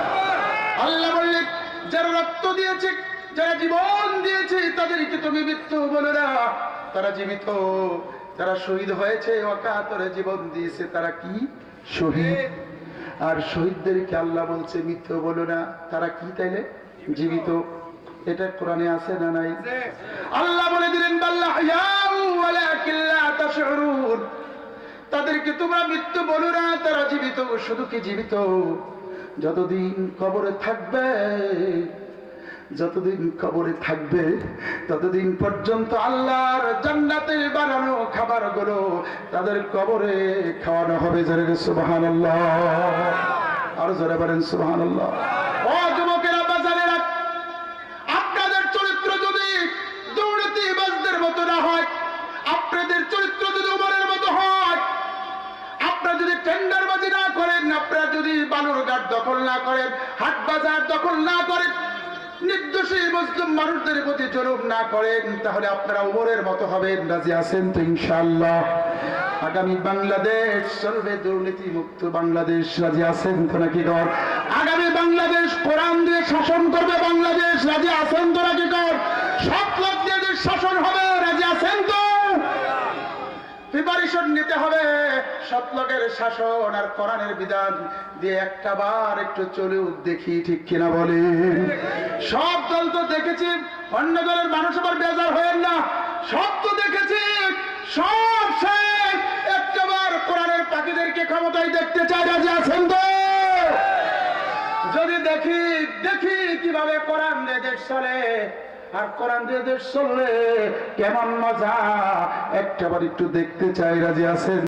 [SPEAKER 1] আল্লাহ বললেন, যারা রক্ত দিয়েছে, যারা জীবন দিয়েছে, তাদেরকে তুমি মৃত্যু বলো না, তারা জীবিত। তারা শহীদ হয়েছে, অকাতরে জীবন দিয়েছে, তারা কি? শহীদ। আর শহীদদেরকে আল্লাহ বলছে মৃত্যু বলো না, তারা কি তাইলে? জীবিত। এটা কোরআনে আছে না নাই? আল্লাহ বলে দিলেন, তাদেরকে তোমরা মৃত্যু বলো না, তারা জীবিত। শুধু কি জীবিত? যতদিন কবরে থাকবে, যতদিন কবরে থাকবে, ততদিন পর্যন্ত আল্লাহর জান্নাতে বানানো খাবারগুলো তাদের কবরে খাওয়ানো হবে। জোরে সুবহানাল্লাহ। আর জোরে বলেন সুবহানাল্লাহ। ও যুবকেরা, বাজারেরা, আপনাদের চরিত্র যদি দুর্নীতিবাজদের মতো না হয়, আপনাদের চরিত্র যদি ওমরের মতো হয়, আপনারা যদি টেন্ডারবাজি না করেন, আপনারা যদি বালুরঘাট দখল না করেন, হাট বাজার দখল না করেন, নির্দোষী মুসলিম মানুষদের প্রতি জুলুম না করেন, তাহলে আপনারা ওমরের মতো হবেন। রাজি আছেন তো ইনশাআল্লাহ? আগামী বাংলাদেশ চলবে দুর্নীতি মুক্ত বাংলাদেশ। রাজি আছেন তো নাকি কর? আগামী বাংলাদেশ কোরআন দিয়ে শাসন করবে বাংলাদেশ। রাজি আছেন তো নাকি কর? সৎ লোক দিয়ে দেশ শাসন হবে। রাজি আছেন তো? প্রিপারেশন নিতে হবে সৎ লোকের শাসন আর কোরআনের বিধান দিয়ে একটা বার একটু চলুক দেখি, ঠিক কিনা বলেন? সব দল তো দেখেছি, অন্য দলের মানুষ আবার বেজার হয়েন না। সব তো দেখেছি, সব শেষ। একটা বার কোরআনের পাখিদেরকে ক্ষমতায় দেখতে চাই। রাজি আছেন তো? যদি দেখি দেখি কিভাবে কোরআন দিয়ে দেশ চলে, আর কোরআন দিয়ে দেশ চললে কেমন মজা, একটা বার একটু দেখতে চাই। রাজি আছেন?